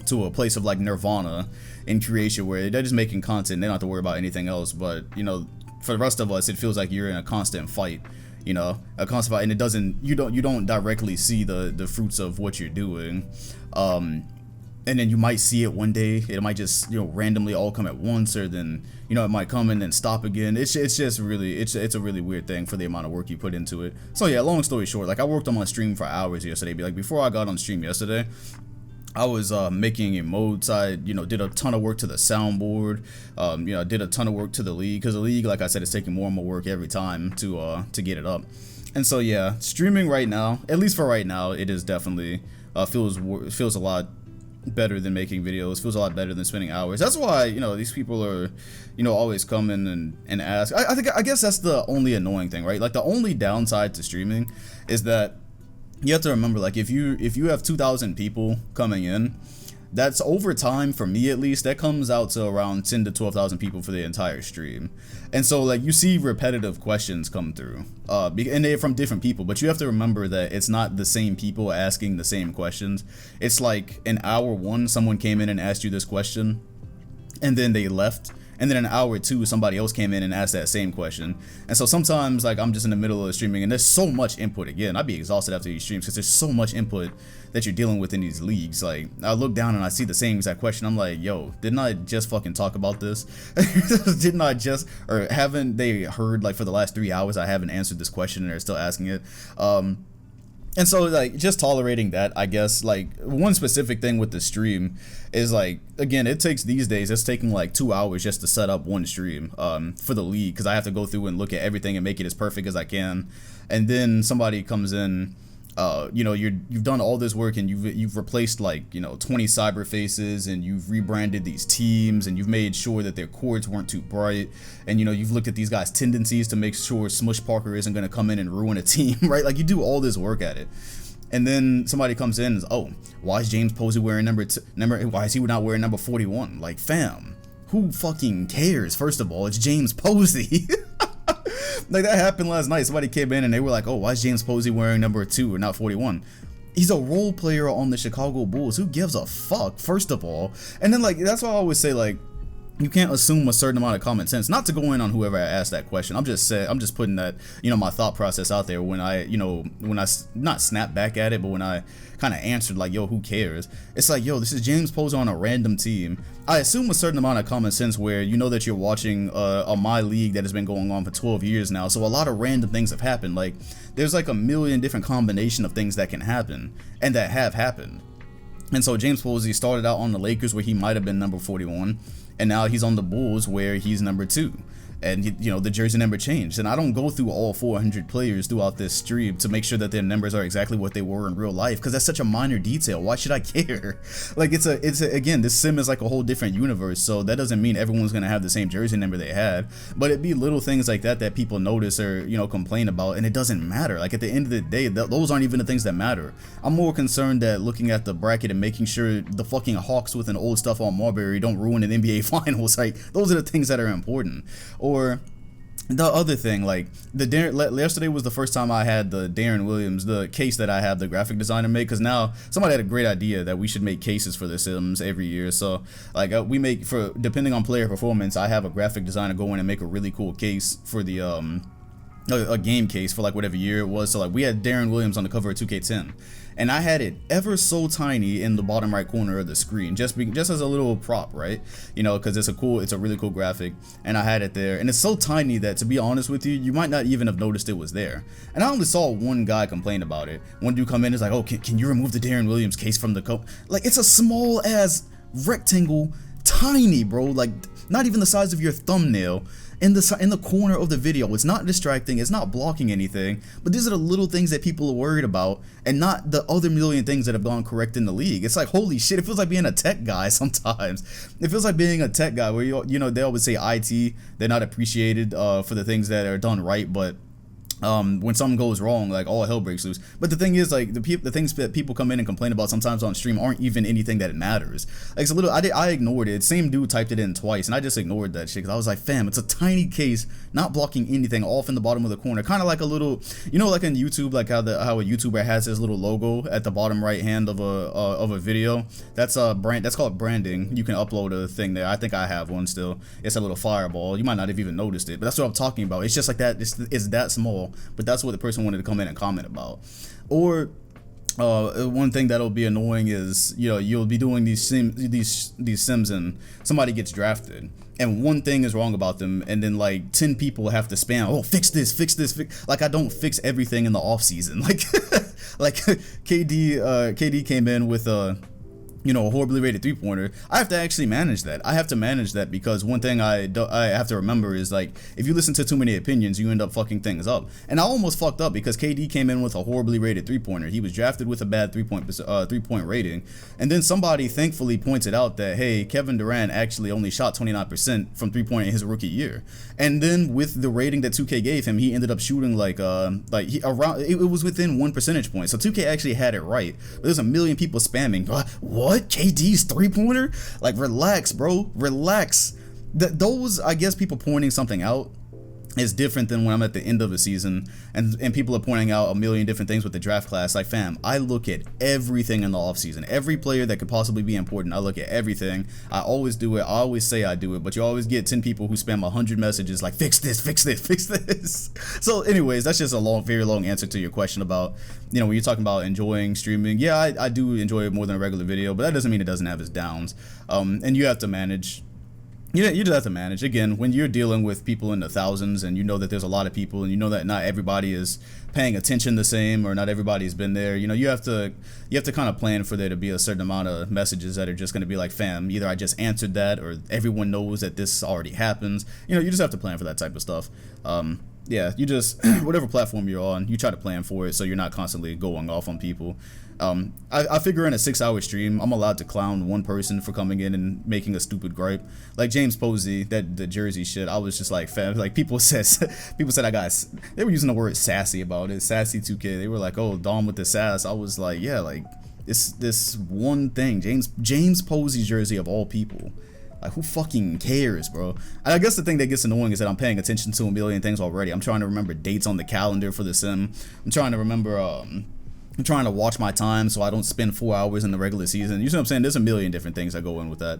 to a place of like nirvana in creation where they're just making content. They don't have to worry about anything else. But, you know, for the rest of us, it feels like you're in a constant fight. You know, a constant fight, and it doesn't, you don't directly see the fruits of what you're doing, and then you might see it one day. It might just, you know, randomly all come at once, or then, you know, it might come and then stop again. It's just really, it's a really weird thing for the amount of work you put into it. So yeah, long story short, like I worked on my stream for hours yesterday. Like before I got on stream yesterday, I was making emotes. I, you know, did a ton of work to the soundboard. You know, did a ton of work to the league, because the league, like I said, is taking more and more work every time to get it up. And so yeah, streaming right now, at least for right now, it is definitely feels a lot better than making videos. Feels a lot better than spending hours. That's why, you know, these people are, you know, always come in and ask. I guess that's the only annoying thing, right? Like the only downside to streaming is that you have to remember, like, if you have 2,000 people coming in, that's over time, for me at least, that comes out to around 10 to 12,000 people for the entire stream. And so, like, you see repetitive questions come through, and they're from different people, but you have to remember that it's not the same people asking the same questions. It's like in hour one, someone came in and asked you this question, and then they left. And then in hour two, somebody else came in and asked that same question. And so sometimes, like, I'm just in the middle of streaming and there's so much input. Again, I'd be exhausted after these streams because there's so much input that you're dealing with in these leagues. Like, I look down and I see the same exact question. I'm like, yo, didn't I just fucking talk about this? Didn't I just, or haven't they heard, like, for the last 3 hours I haven't answered this question and they're still asking it? And so, like, just tolerating that, I guess. Like, one specific thing with the stream is, like, again, it takes, these days, it's taking like 2 hours just to set up one stream for the league, because I have to go through and look at everything and make it as perfect as I can. And then somebody comes in, you know, you've done all this work and you've replaced, like, you know, 20 cyber faces, and you've rebranded these teams, and you've made sure that their cords weren't too bright, and, you know, you've looked at these guys' tendencies to make sure Smush Parker isn't going to come in and ruin a team, right? Like, you do all this work at it, and then somebody comes in and is, oh, why is James Posey wearing why is he not wearing number 41? Like, fam, who fucking cares? First of all, it's James Posey. Like, that happened last night. Somebody came in and they were like, oh, why is James Posey wearing number 2 or not 41? He's a role player on the Chicago Bulls. Who gives a fuck, first of all? And then, like, that's why I always say, like, you can't assume a certain amount of common sense. Not to go in on whoever asked that question. I'm just putting that, you know, my thought process out there when I, you know, when I not snap back at it, but when I kind of answered, like, yo, who cares? It's like, yo, this is James Posey on a random team. I assume a certain amount of common sense where you know that you're watching a My League that has been going on for 12 years now. So a lot of random things have happened. Like, there's like a million different combination of things that can happen and that have happened. And so James Posey started out on the Lakers where he might have been number 41. And now he's on the Bulls where he's number 2. And, you know, the jersey number changed. And I don't go through all 400 players throughout this stream to make sure that their numbers are exactly what they were in real life, because that's such a minor detail. Why should I care? Like, again, this sim is like a whole different universe, so that doesn't mean everyone's gonna have the same jersey number they had, but it'd be little things like that that people notice or, you know, complain about, and it doesn't matter. Like, at the end of the day, those aren't even the things that matter. I'm more concerned that looking at the bracket and making sure the fucking Hawks with an old stuff on Marbury don't ruin an NBA Finals. Like, those are the things that are important. Or the other thing, like, yesterday was the first time I had the Darren Williams, the case that I have the graphic designer make, because now somebody had a great idea that we should make cases for the Sims every year. So, like, we make, for depending on player performance, I have a graphic designer go in and make a really cool case for the a game case for like whatever year it was. So like we had Darren Williams on the cover of 2K10, and I had it ever so tiny in the bottom right corner of the screen, just as a little prop, right? You know, because it's a really cool graphic, and I had it there, and it's so tiny that, to be honest with you, you might not even have noticed it was there. And I only saw one guy complain about it. One dude come in and is like, oh, can you remove the Darren Williams case from the cover? Like, it's a small ass rectangle, tiny, bro, like not even the size of your thumbnail, in the corner of the video. It's not distracting, it's not blocking anything, but these are the little things that people are worried about, and not the other million things that have gone correct in the league. It's like, holy shit, it feels like being a tech guy sometimes. It feels like being a tech guy where you know, they always say IT, they're not appreciated for the things that are done right, but when something goes wrong, like, all hell breaks loose. But the thing is, like, the things that people come in and complain about sometimes on stream aren't even anything that it matters. Like, it's a little, I ignored it. Same dude typed it in twice, and I just ignored that shit because I was like, fam, it's a tiny case, not blocking anything, off in the bottom of the corner, kind of like a little, you know, like in YouTube, like how a YouTuber has his little logo at the bottom right hand of a video. That's a brand. That's called branding. You can upload a thing there. I think I have one still. It's a little fireball. You might not have even noticed it, but that's what I'm talking about. It's just like that. It's that small. But that's what the person wanted to come in and comment about. Or one thing that'll be annoying is, you know, you'll be doing these sims and somebody gets drafted and one thing is wrong about them, and then like 10 people have to spam, oh, fix this, like I don't fix everything in the off season. Like like KD came in with you know, a horribly rated 3-pointer. I have to actually manage that. I have to manage that because one thing I have to remember is, like, if you listen to too many opinions, you end up fucking things up. And I almost fucked up because KD came in with a horribly rated 3-pointer. He was drafted with a bad 3-point rating. And then somebody thankfully pointed out that, hey, Kevin Durant actually only shot 29% from 3-point in his rookie year. And then with the rating that 2K gave him, he ended up shooting like it was within 1 percentage point. So 2K actually had it right. But there's a million people spamming. What? KD's 3-pointer? Like, relax, bro. Relax. Those, I guess, people pointing something out is different than when I'm at the end of a season and people are pointing out a million different things with the draft class. Like, fam, I look at everything in the offseason. Every player that could possibly be important, I look at everything. I always do it. I always say I do it, but you always get 10 people who spam 100 messages like, fix this, fix this, fix this. So anyways, that's just a very long answer to your question about, you know, when you're talking about enjoying streaming. Yeah, I do enjoy it more than a regular video, but that doesn't mean it doesn't have its downs. And you have to manage. Yeah, you just have to manage. Again, when you're dealing with people in the thousands and you know that there's a lot of people and you know that not everybody is paying attention the same or not everybody's been there, you know, you have to kind of plan for there to be a certain amount of messages that are just going to be like, fam, either I just answered that or everyone knows that this already happens. You know, you just have to plan for that type of stuff. Yeah, you just, whatever platform you're on, you try to plan for it so you're not constantly going off on people. I figure in a 6-hour stream, I'm allowed to clown one person for coming in and making a stupid gripe. Like James Posey, the Jersey shit, I was just like, fam, like people said they were using the word sassy about it, sassy 2K. They were like, oh, Dom with the sass. I was like, yeah, like this one thing, James Posey jersey of all people. Like, who fucking cares, bro? And I guess the thing that gets annoying is that I'm paying attention to a million things already. I'm trying to remember dates on the calendar for the sim. I'm trying to remember, I'm trying to watch my time so I don't spend 4 hours in the regular season. You see what I'm saying? There's a million different things that go in with that.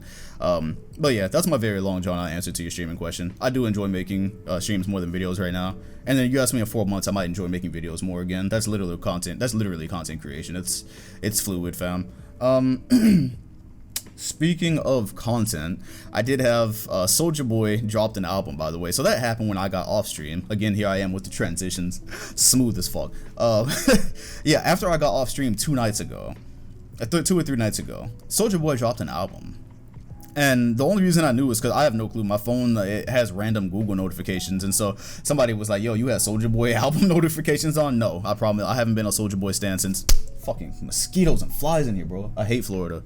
But yeah, that's my very long drawn out answer to your streaming question. I do enjoy making streams more than videos right now. And then you ask me in 4 months, I might enjoy making videos more again. That's literally content. That's literally content creation. It's fluid, fam. Speaking of content, I did have Soulja Boy dropped an album, by the way. So that happened when I got off stream. Again, here I am with the transitions, smooth as fuck. Yeah, after I got off stream 2 nights ago, 2 or 3 nights ago, Soulja Boy dropped an album. And the only reason I knew is because I have no clue. My phone, it has random Google notifications, and so somebody was like, yo, you had Soulja Boy album notifications on? No, I promise, I haven't been a Soulja Boy stan since fucking mosquitoes and flies in here, bro. I hate Florida.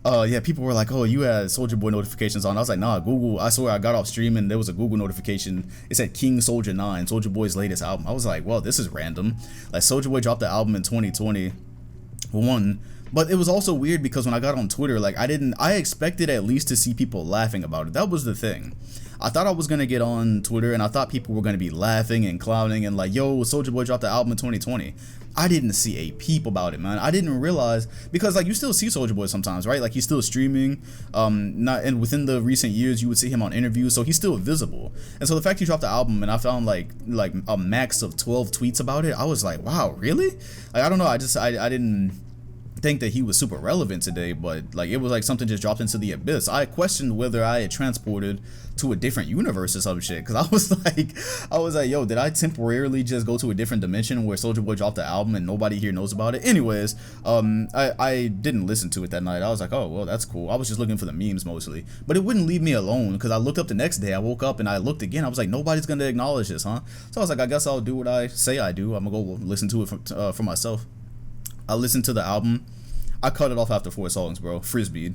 Yeah, people were like, oh, you had Soulja Boy notifications on. I was like, nah, Google, I swear I got off stream and there was a Google notification. It said King Soldier 9, Soulja Boy's latest album. I was like, well, this is random. Like, Soulja Boy dropped the album in 2020. One, But it was also weird because when I got on Twitter, like I expected at least to see people laughing about it. That was the thing. I thought I was gonna get on Twitter and I thought people were gonna be laughing and clowning and like, yo, Soulja Boy dropped the album in 2020. I didn't see a peep about it, man. I didn't realize, because like you still see Soulja Boy sometimes, right? Like he's still streaming. Not and within the recent years, you would see him on interviews, so he's still visible. And so the fact he dropped the album and I found like a max of 12 tweets about it, I was like, wow, really? Like I don't know. I didn't think that he was super relevant today, but like it was like something just dropped into the abyss. I questioned whether I had transported to a different universe or some shit, because I was like, yo, did I temporarily just go to a different dimension where Soulja Boy dropped the album and nobody here knows about it? Anyways, I didn't listen to it that night. I was like, oh well, that's cool. I was just looking for the memes mostly, but it wouldn't leave me alone, because I looked up the next day. I woke up and I looked again. I was like, nobody's gonna acknowledge this, huh? So I was like, I guess I'll do what I say I do. I'm gonna go listen to it for myself. I listened to the album. I cut it off after 4 songs, bro. Frisbeed.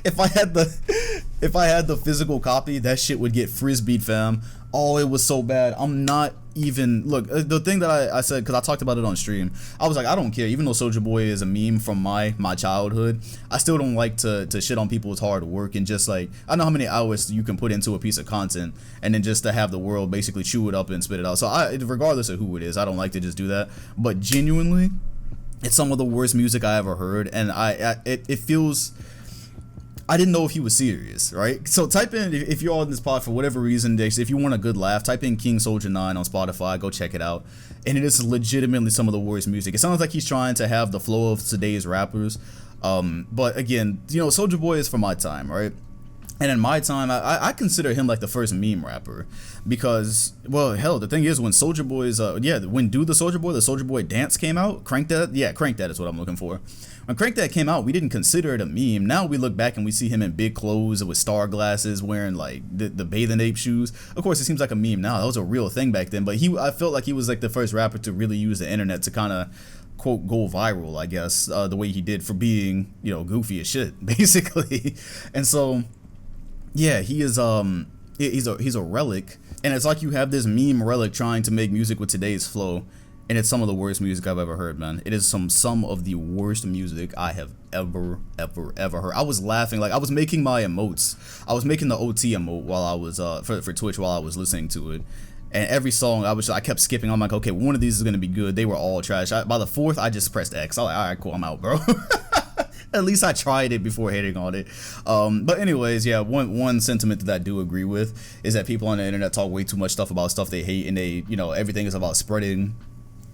If I had the physical copy, that shit would get frisbeed, fam. Oh, it was so bad. I'm not even, look, the thing that I said, because I talked about it on stream, I was like, I don't care. Even though Soulja Boy is a meme from my childhood, I still don't like to shit on people's hard work and just like, I know how many hours you can put into a piece of content and then just to have the world basically chew it up and spit it out. So regardless of who it is, I don't like to just do that. But genuinely, it's some of the worst music I ever heard, and it feels, I didn't know if he was serious, right? So type in, if you're on this pod for whatever reason, if you want a good laugh, type in King Soldier 9 on Spotify, go check it out, and it is legitimately some of the worst music. It sounds like he's trying to have the flow of today's rappers, but again, you know, Soulja Boy is from my time, right? And in my time, I consider him like the first meme rapper, because, well, hell, the thing is, when Soulja Boy's, when Do the Soulja Boy dance came out, Crank That is what I'm looking for. When Crank That came out, we didn't consider it a meme. Now we look back and we see him in big clothes with star glasses, wearing like the bathing ape shoes. Of course, it seems like a meme now. That was a real thing back then, but I felt like he was like the first rapper to really use the internet to kind of, quote, go viral, I guess, the way he did, for being, you know, goofy as shit, basically. And so, yeah, he is he's a relic, and it's like you have this meme relic trying to make music with today's flow, and it's some of the worst music I've ever heard, man. It is some of the worst music I have ever heard. I was laughing, like I was making my emotes. I was making the OT emote while I was for Twitch while I was listening to it. And every song I kept skipping. I'm like, okay, one of these is gonna be good. They were all trash. By the 4th, I just pressed X. I was like, all right, cool, I'm out, bro. At least I tried it before hating on it. But anyways, yeah, one sentiment that I do agree with is that people on the internet talk way too much stuff about stuff they hate, and they, you know, everything is about spreading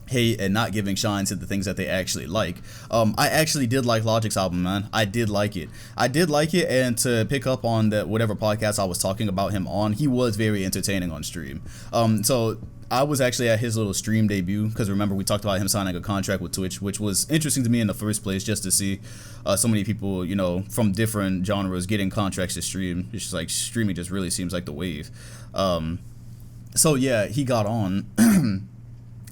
hate and not giving shine to the things that they actually like. I actually did like Logic's album, man. I did like it, and to pick up on that, whatever podcast I was talking about him on, he was very entertaining on stream. So I was actually at his little stream debut, because remember we talked about him signing a contract with Twitch, which was interesting to me in the first place, just to see so many people, you know, from different genres getting contracts to stream. It's just like streaming just really seems like the wave. So yeah, he got on.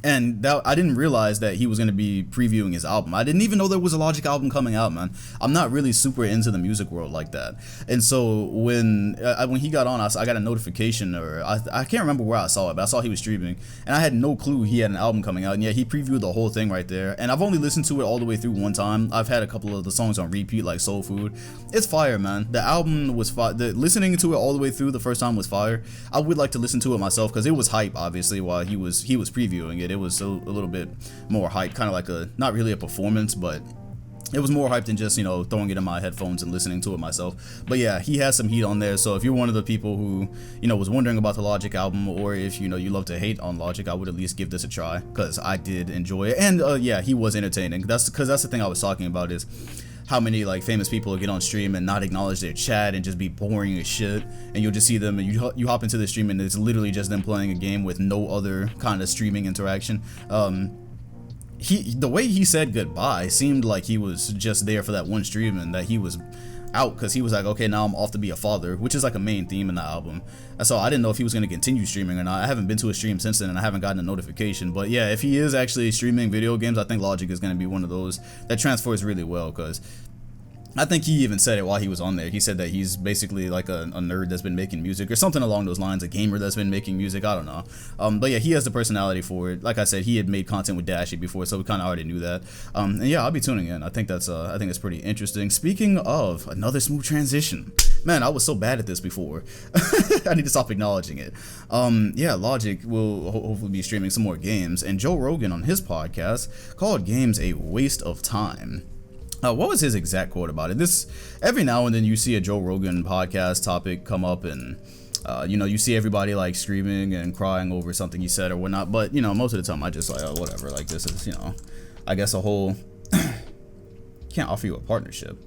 And I didn't realize that he was going to be previewing his album. I didn't even know there was a Logic album coming out, man. I'm not really super into the music world like that. And so when he got on, I got a notification, or I can't remember where I saw it, but I saw he was streaming, and I had no clue he had an album coming out. And yeah, he previewed the whole thing right there. And I've only listened to it all the way through one time. I've had a couple of the songs on repeat, like Soul Food. It's fire, man. The album was fire. Listening to it all the way through the first time was fire. I would like to listen to it myself, because it was hype, obviously, while he was previewing it. It was a little bit more hype, kind of like not really a performance, but it was more hype than just, you know, throwing it in my headphones and listening to it myself. But yeah, he has some heat on there. So if you're one of the people who, you know, was wondering about the Logic album, or if, you know, you love to hate on Logic, I would at least give this a try, because I did enjoy it. And yeah, he was entertaining. That's the thing I was talking about, is how many like famous people get on stream and not acknowledge their chat and just be boring as shit, and you'll just see them and you hop into the stream and it's literally just them playing a game with no other kind of streaming interaction. The way he said goodbye seemed like he was just there for that one stream, and that he was out because he was like, okay, now I'm off to be a father, which is like a main theme in the album. And so I didn't know if he was going to continue streaming or not. I haven't been to a stream since then, and I haven't gotten a notification. But yeah, if he is actually streaming video games, I think Logic is going to be one of those that transfers really well, because I think he even said it while he was on there. He said that he's basically like a nerd that's been making music or something along those lines, a gamer that's been making music. I don't know. But yeah, he has the personality for it. Like I said, he had made content with Dashy before, so we kind of already knew that. And yeah, I'll be tuning in. I think that's pretty interesting. Speaking of another smooth transition, man, I was so bad at this before. I need to stop acknowledging it. Yeah, Logic will hopefully be streaming some more games, and Joe Rogan on his podcast called games a waste of time. What was his exact quote about it? This, every now and then you see a Joe Rogan podcast topic come up, and you see everybody like screaming and crying over something he said or whatnot. But most of the time I just like, oh, whatever. Like, this is I guess a whole can't offer you a partnership.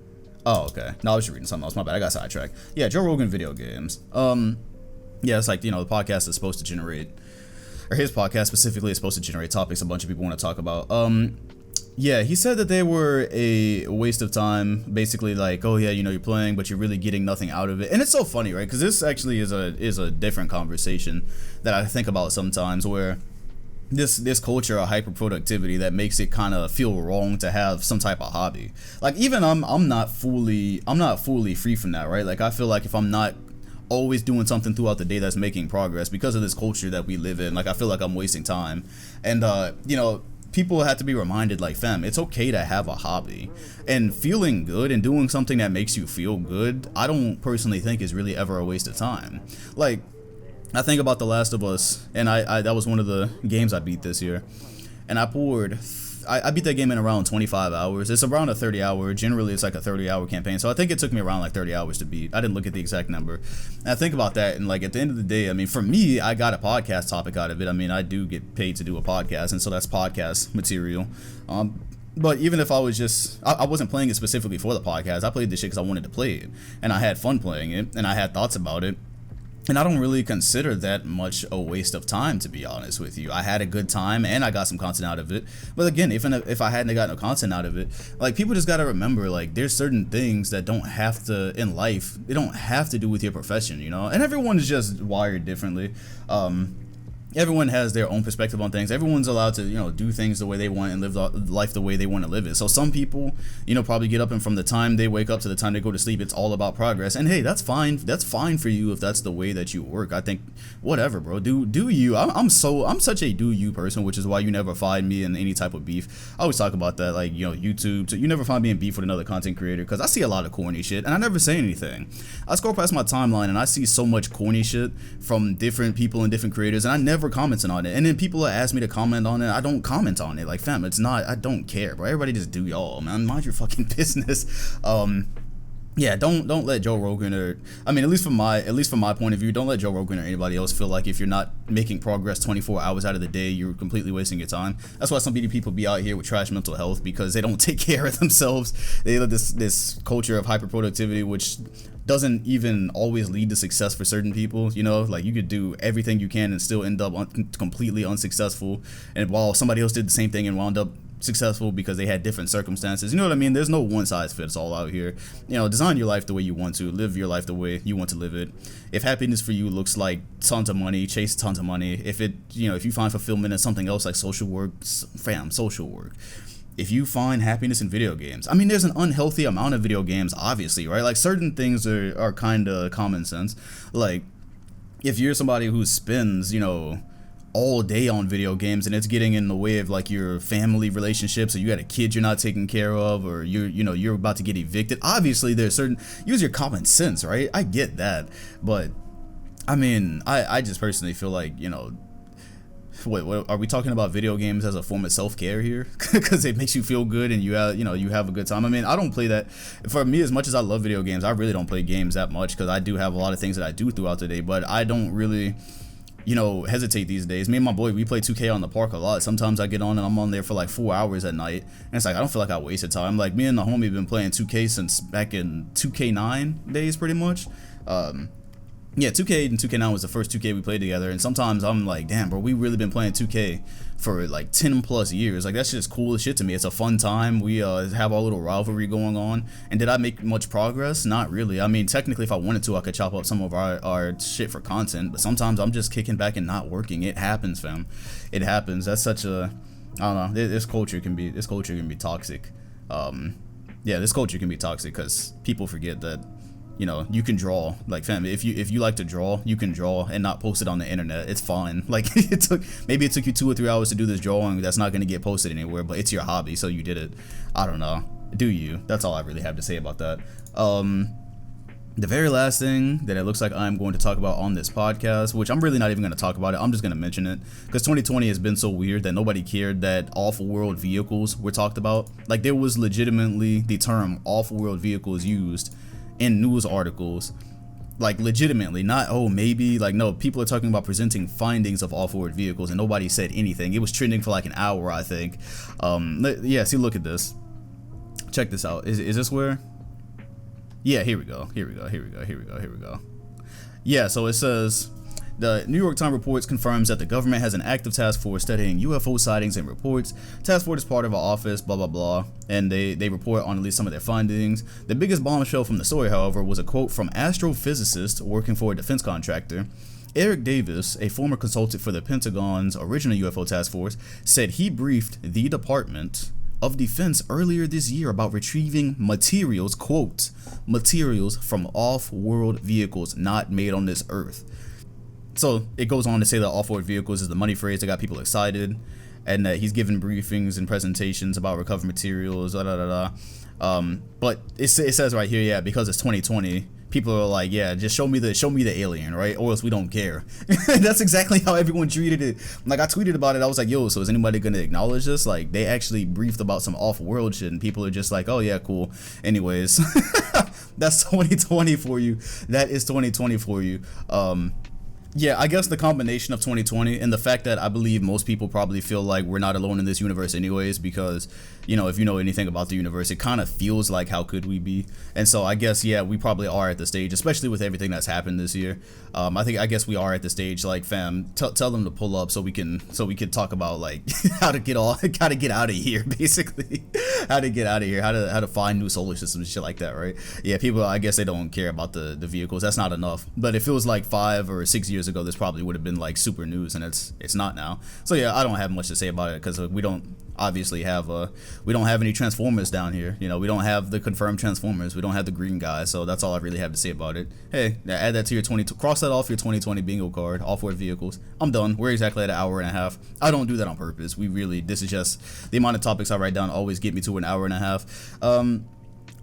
Oh, okay. No, I was just reading something else. My bad. I got sidetracked. Yeah, Joe Rogan video games. Yeah, it's like the podcast is supposed to generate, or his podcast specifically is supposed to generate topics a bunch of people want to talk about. Yeah, he said that they were a waste of time. Basically, like, oh yeah, you're playing, but you're really getting nothing out of it. And it's so funny, right? Because this actually is a different conversation that I think about sometimes, where this culture of hyper productivity that makes it kind of feel wrong to have some type of hobby. Like, even I'm not fully free from that, right? Like, I feel like if I'm not always doing something throughout the day that's making progress because of this culture that we live in, like, I feel like I'm wasting time. And people have to be reminded, like, fam, it's okay to have a hobby, and feeling good and doing something that makes you feel good, I don't personally think is really ever a waste of time. Like, I think about The Last of Us, and I that was one of the games I beat this year, and I beat that game in around 25 hours. It's around a 30-hour. Generally, it's like a 30-hour campaign. So I think it took me around like 30 hours to beat. I didn't look at the exact number. And I think about that, and like at the end of the day, I mean, for me, I got a podcast topic out of it. I mean, I do get paid to do a podcast, and so that's podcast material. But even if I was just, I wasn't playing it specifically for the podcast. I played this shit because I wanted to play it, and I had fun playing it, and I had thoughts about it. And I don't really consider that much a waste of time, to be honest with you. I had a good time and I got some content out of it. But again, even if I hadn't gotten no content out of it, like, people just gotta remember, like, there's certain things that don't have to, in life, they don't have to do with your profession, And everyone is just wired differently. Everyone has their own perspective on things. Everyone's allowed to, do things the way they want and live life the way they want to live it. So some people, probably get up, and from the time they wake up to the time they go to sleep, it's all about progress. And hey, that's fine. That's fine for you if that's the way that you work. I think, whatever, bro. Do you? I'm such a do you person, which is why you never find me in any type of beef. I always talk about that, like, YouTube. So you never find me in beef with another content creator, because I see a lot of corny shit and I never say anything. I scroll past my timeline and I see so much corny shit from different people and different creators, and I never commenting on it. And then people ask me to comment on it, I don't comment on it. Like, fam, it's not, I don't care, bro. Everybody just do y'all, man. Mind your fucking business. Yeah, don't let Joe Rogan, or I mean, at least from my point of view, don't let Joe Rogan or anybody else feel like if you're not making progress 24 hours out of the day, you're completely wasting your time. That's why some people be out here with trash mental health, because they don't take care of themselves. They live this culture of hyper productivity, which doesn't even always lead to success for certain people. Like, you could do everything you can and still end up completely unsuccessful, and while somebody else did the same thing and wound up successful because they had different circumstances. You know what I mean? There's no one size fits all out here. Design your life the way you want to, live your life the way you want to live it. If happiness for you looks like tons of money, chase tons of money. If if you find fulfillment in something else like social work, social work. If you find happiness in video games, I mean, there's an unhealthy amount of video games, obviously, right? Like, certain things are kind of common sense. Like, if you're somebody who spends, all day on video games and it's getting in the way of, like, your family relationships, or you got a kid you're not taking care of, or you're about to get evicted, obviously there's certain, use your common sense, right? I get that. But I mean, I just personally feel like, what are we talking about video games as a form of self-care here? Because it makes you feel good and you have a good time. I mean, I don't play that. For me, as much as I love video games, I really don't play games that much, because I do have a lot of things that I do throughout the day, but I don't really hesitate these days. Me and my boy, we play 2K on the park a lot. Sometimes I get on and I'm on there for like 4 hours at night, and it's like, I don't feel like I wasted time. Like, me and the homie been playing 2K since back in 2K9 days, pretty much. Yeah, 2K and 2K9 was the first 2K we played together, and sometimes I'm like, damn, bro, we really been playing 2K for like 10 plus years. Like, that's just cool as shit to me. It's a fun time. We have our little rivalry going on. And did I make much progress? Not really. I mean, technically, if I wanted to, I could chop up some of our shit for content, but sometimes I'm just kicking back and not working. It happens, fam. It happens. That's such a, I don't know, this culture can be toxic. Yeah, this culture can be toxic because people forget that, you know, you can draw. Like, fam, if you like to draw, you can draw and not post it on the internet. It's fine. Like, maybe it took you 2 or 3 hours to do this drawing that's not going to get posted anywhere, but it's your hobby, so you did it. I don't know. Do you? That's all I really have to say about that. The very last thing that it looks like I'm going to talk about on this podcast, which I'm really not even going to talk about it, I'm just going to mention it, because 2020 has been so weird that nobody cared that off-world vehicles were talked about. Like, there was legitimately the term off-world vehicles used in news articles, like legitimately, not oh maybe, like no, people are talking about presenting findings of off-world vehicles and nobody said anything. It was trending for like an hour, I think. Yeah, see, look at this. Check this out. Is this where? Yeah, here we go. Yeah, so it says, the New York Times reports confirms that the government has an active task force studying UFO sightings and reports. Task force is part of our office, blah, blah, blah, and they report on at least some of their findings. The biggest bombshell from the story, however, was a quote from astrophysicist working for a defense contractor. Eric Davis, a former consultant for the Pentagon's original UFO task force, said he briefed the Department of Defense earlier this year about retrieving materials, quote, materials from off-world vehicles not made on this earth. So it goes on to say that off-world vehicles is the money phrase that got people excited, and that he's given briefings and presentations about recovered materials, but it says right here, yeah, because it's 2020, people are like, yeah, just show me the alien, right? Or else we don't care. That's exactly how everyone treated it. Like, I tweeted about it. I was like, yo, so is anybody gonna acknowledge this? Like, they actually briefed about some off-world shit, and people are just like, oh yeah, cool. Anyways, that's 2020 for you. That is 2020 for you. Yeah, I guess the combination of 2020 and the fact that I believe most people probably feel like we're not alone in this universe anyways, because, you know, if you know anything about the universe, it kind of feels like how could we be? And so I guess, yeah, we probably are at the stage, especially with everything that's happened this year. I guess we are at the stage, like, fam, tell them to pull up so we can talk about, like, how to get out of here, basically. How to get out of here, how to find new solar systems and shit like that, right? Yeah, people, I guess they don't care about the vehicles. That's not enough. But if it was like 5 or 6 years ago, this probably would have been like super news, and it's not now. So yeah, I don't have much to say about it because we don't obviously have any Transformers down here. You know, we don't have the confirmed Transformers. We don't have the green guy. So that's all I really have to say about it. Hey, add that to your cross that off your 2020 bingo card. Off-road vehicles. I'm done. We're exactly at an hour and a half. I don't do that on purpose. This is just the amount of topics I write down always get me to an hour and a half.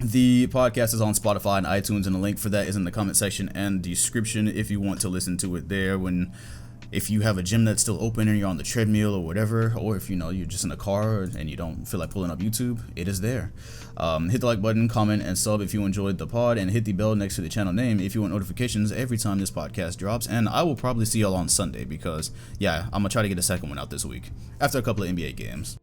The podcast is on Spotify and iTunes, and the link for that is in the comment section and description if you want to listen to it there. If you have a gym that's still open and you're on the treadmill or whatever, or if you're just in a car and you don't feel like pulling up YouTube, it is there. Hit the like button, comment, and sub if you enjoyed the pod, and hit the bell next to the channel name if you want notifications every time this podcast drops. And I will probably see y'all on Sunday because, yeah, I'm gonna try to get a second one out this week after a couple of NBA games.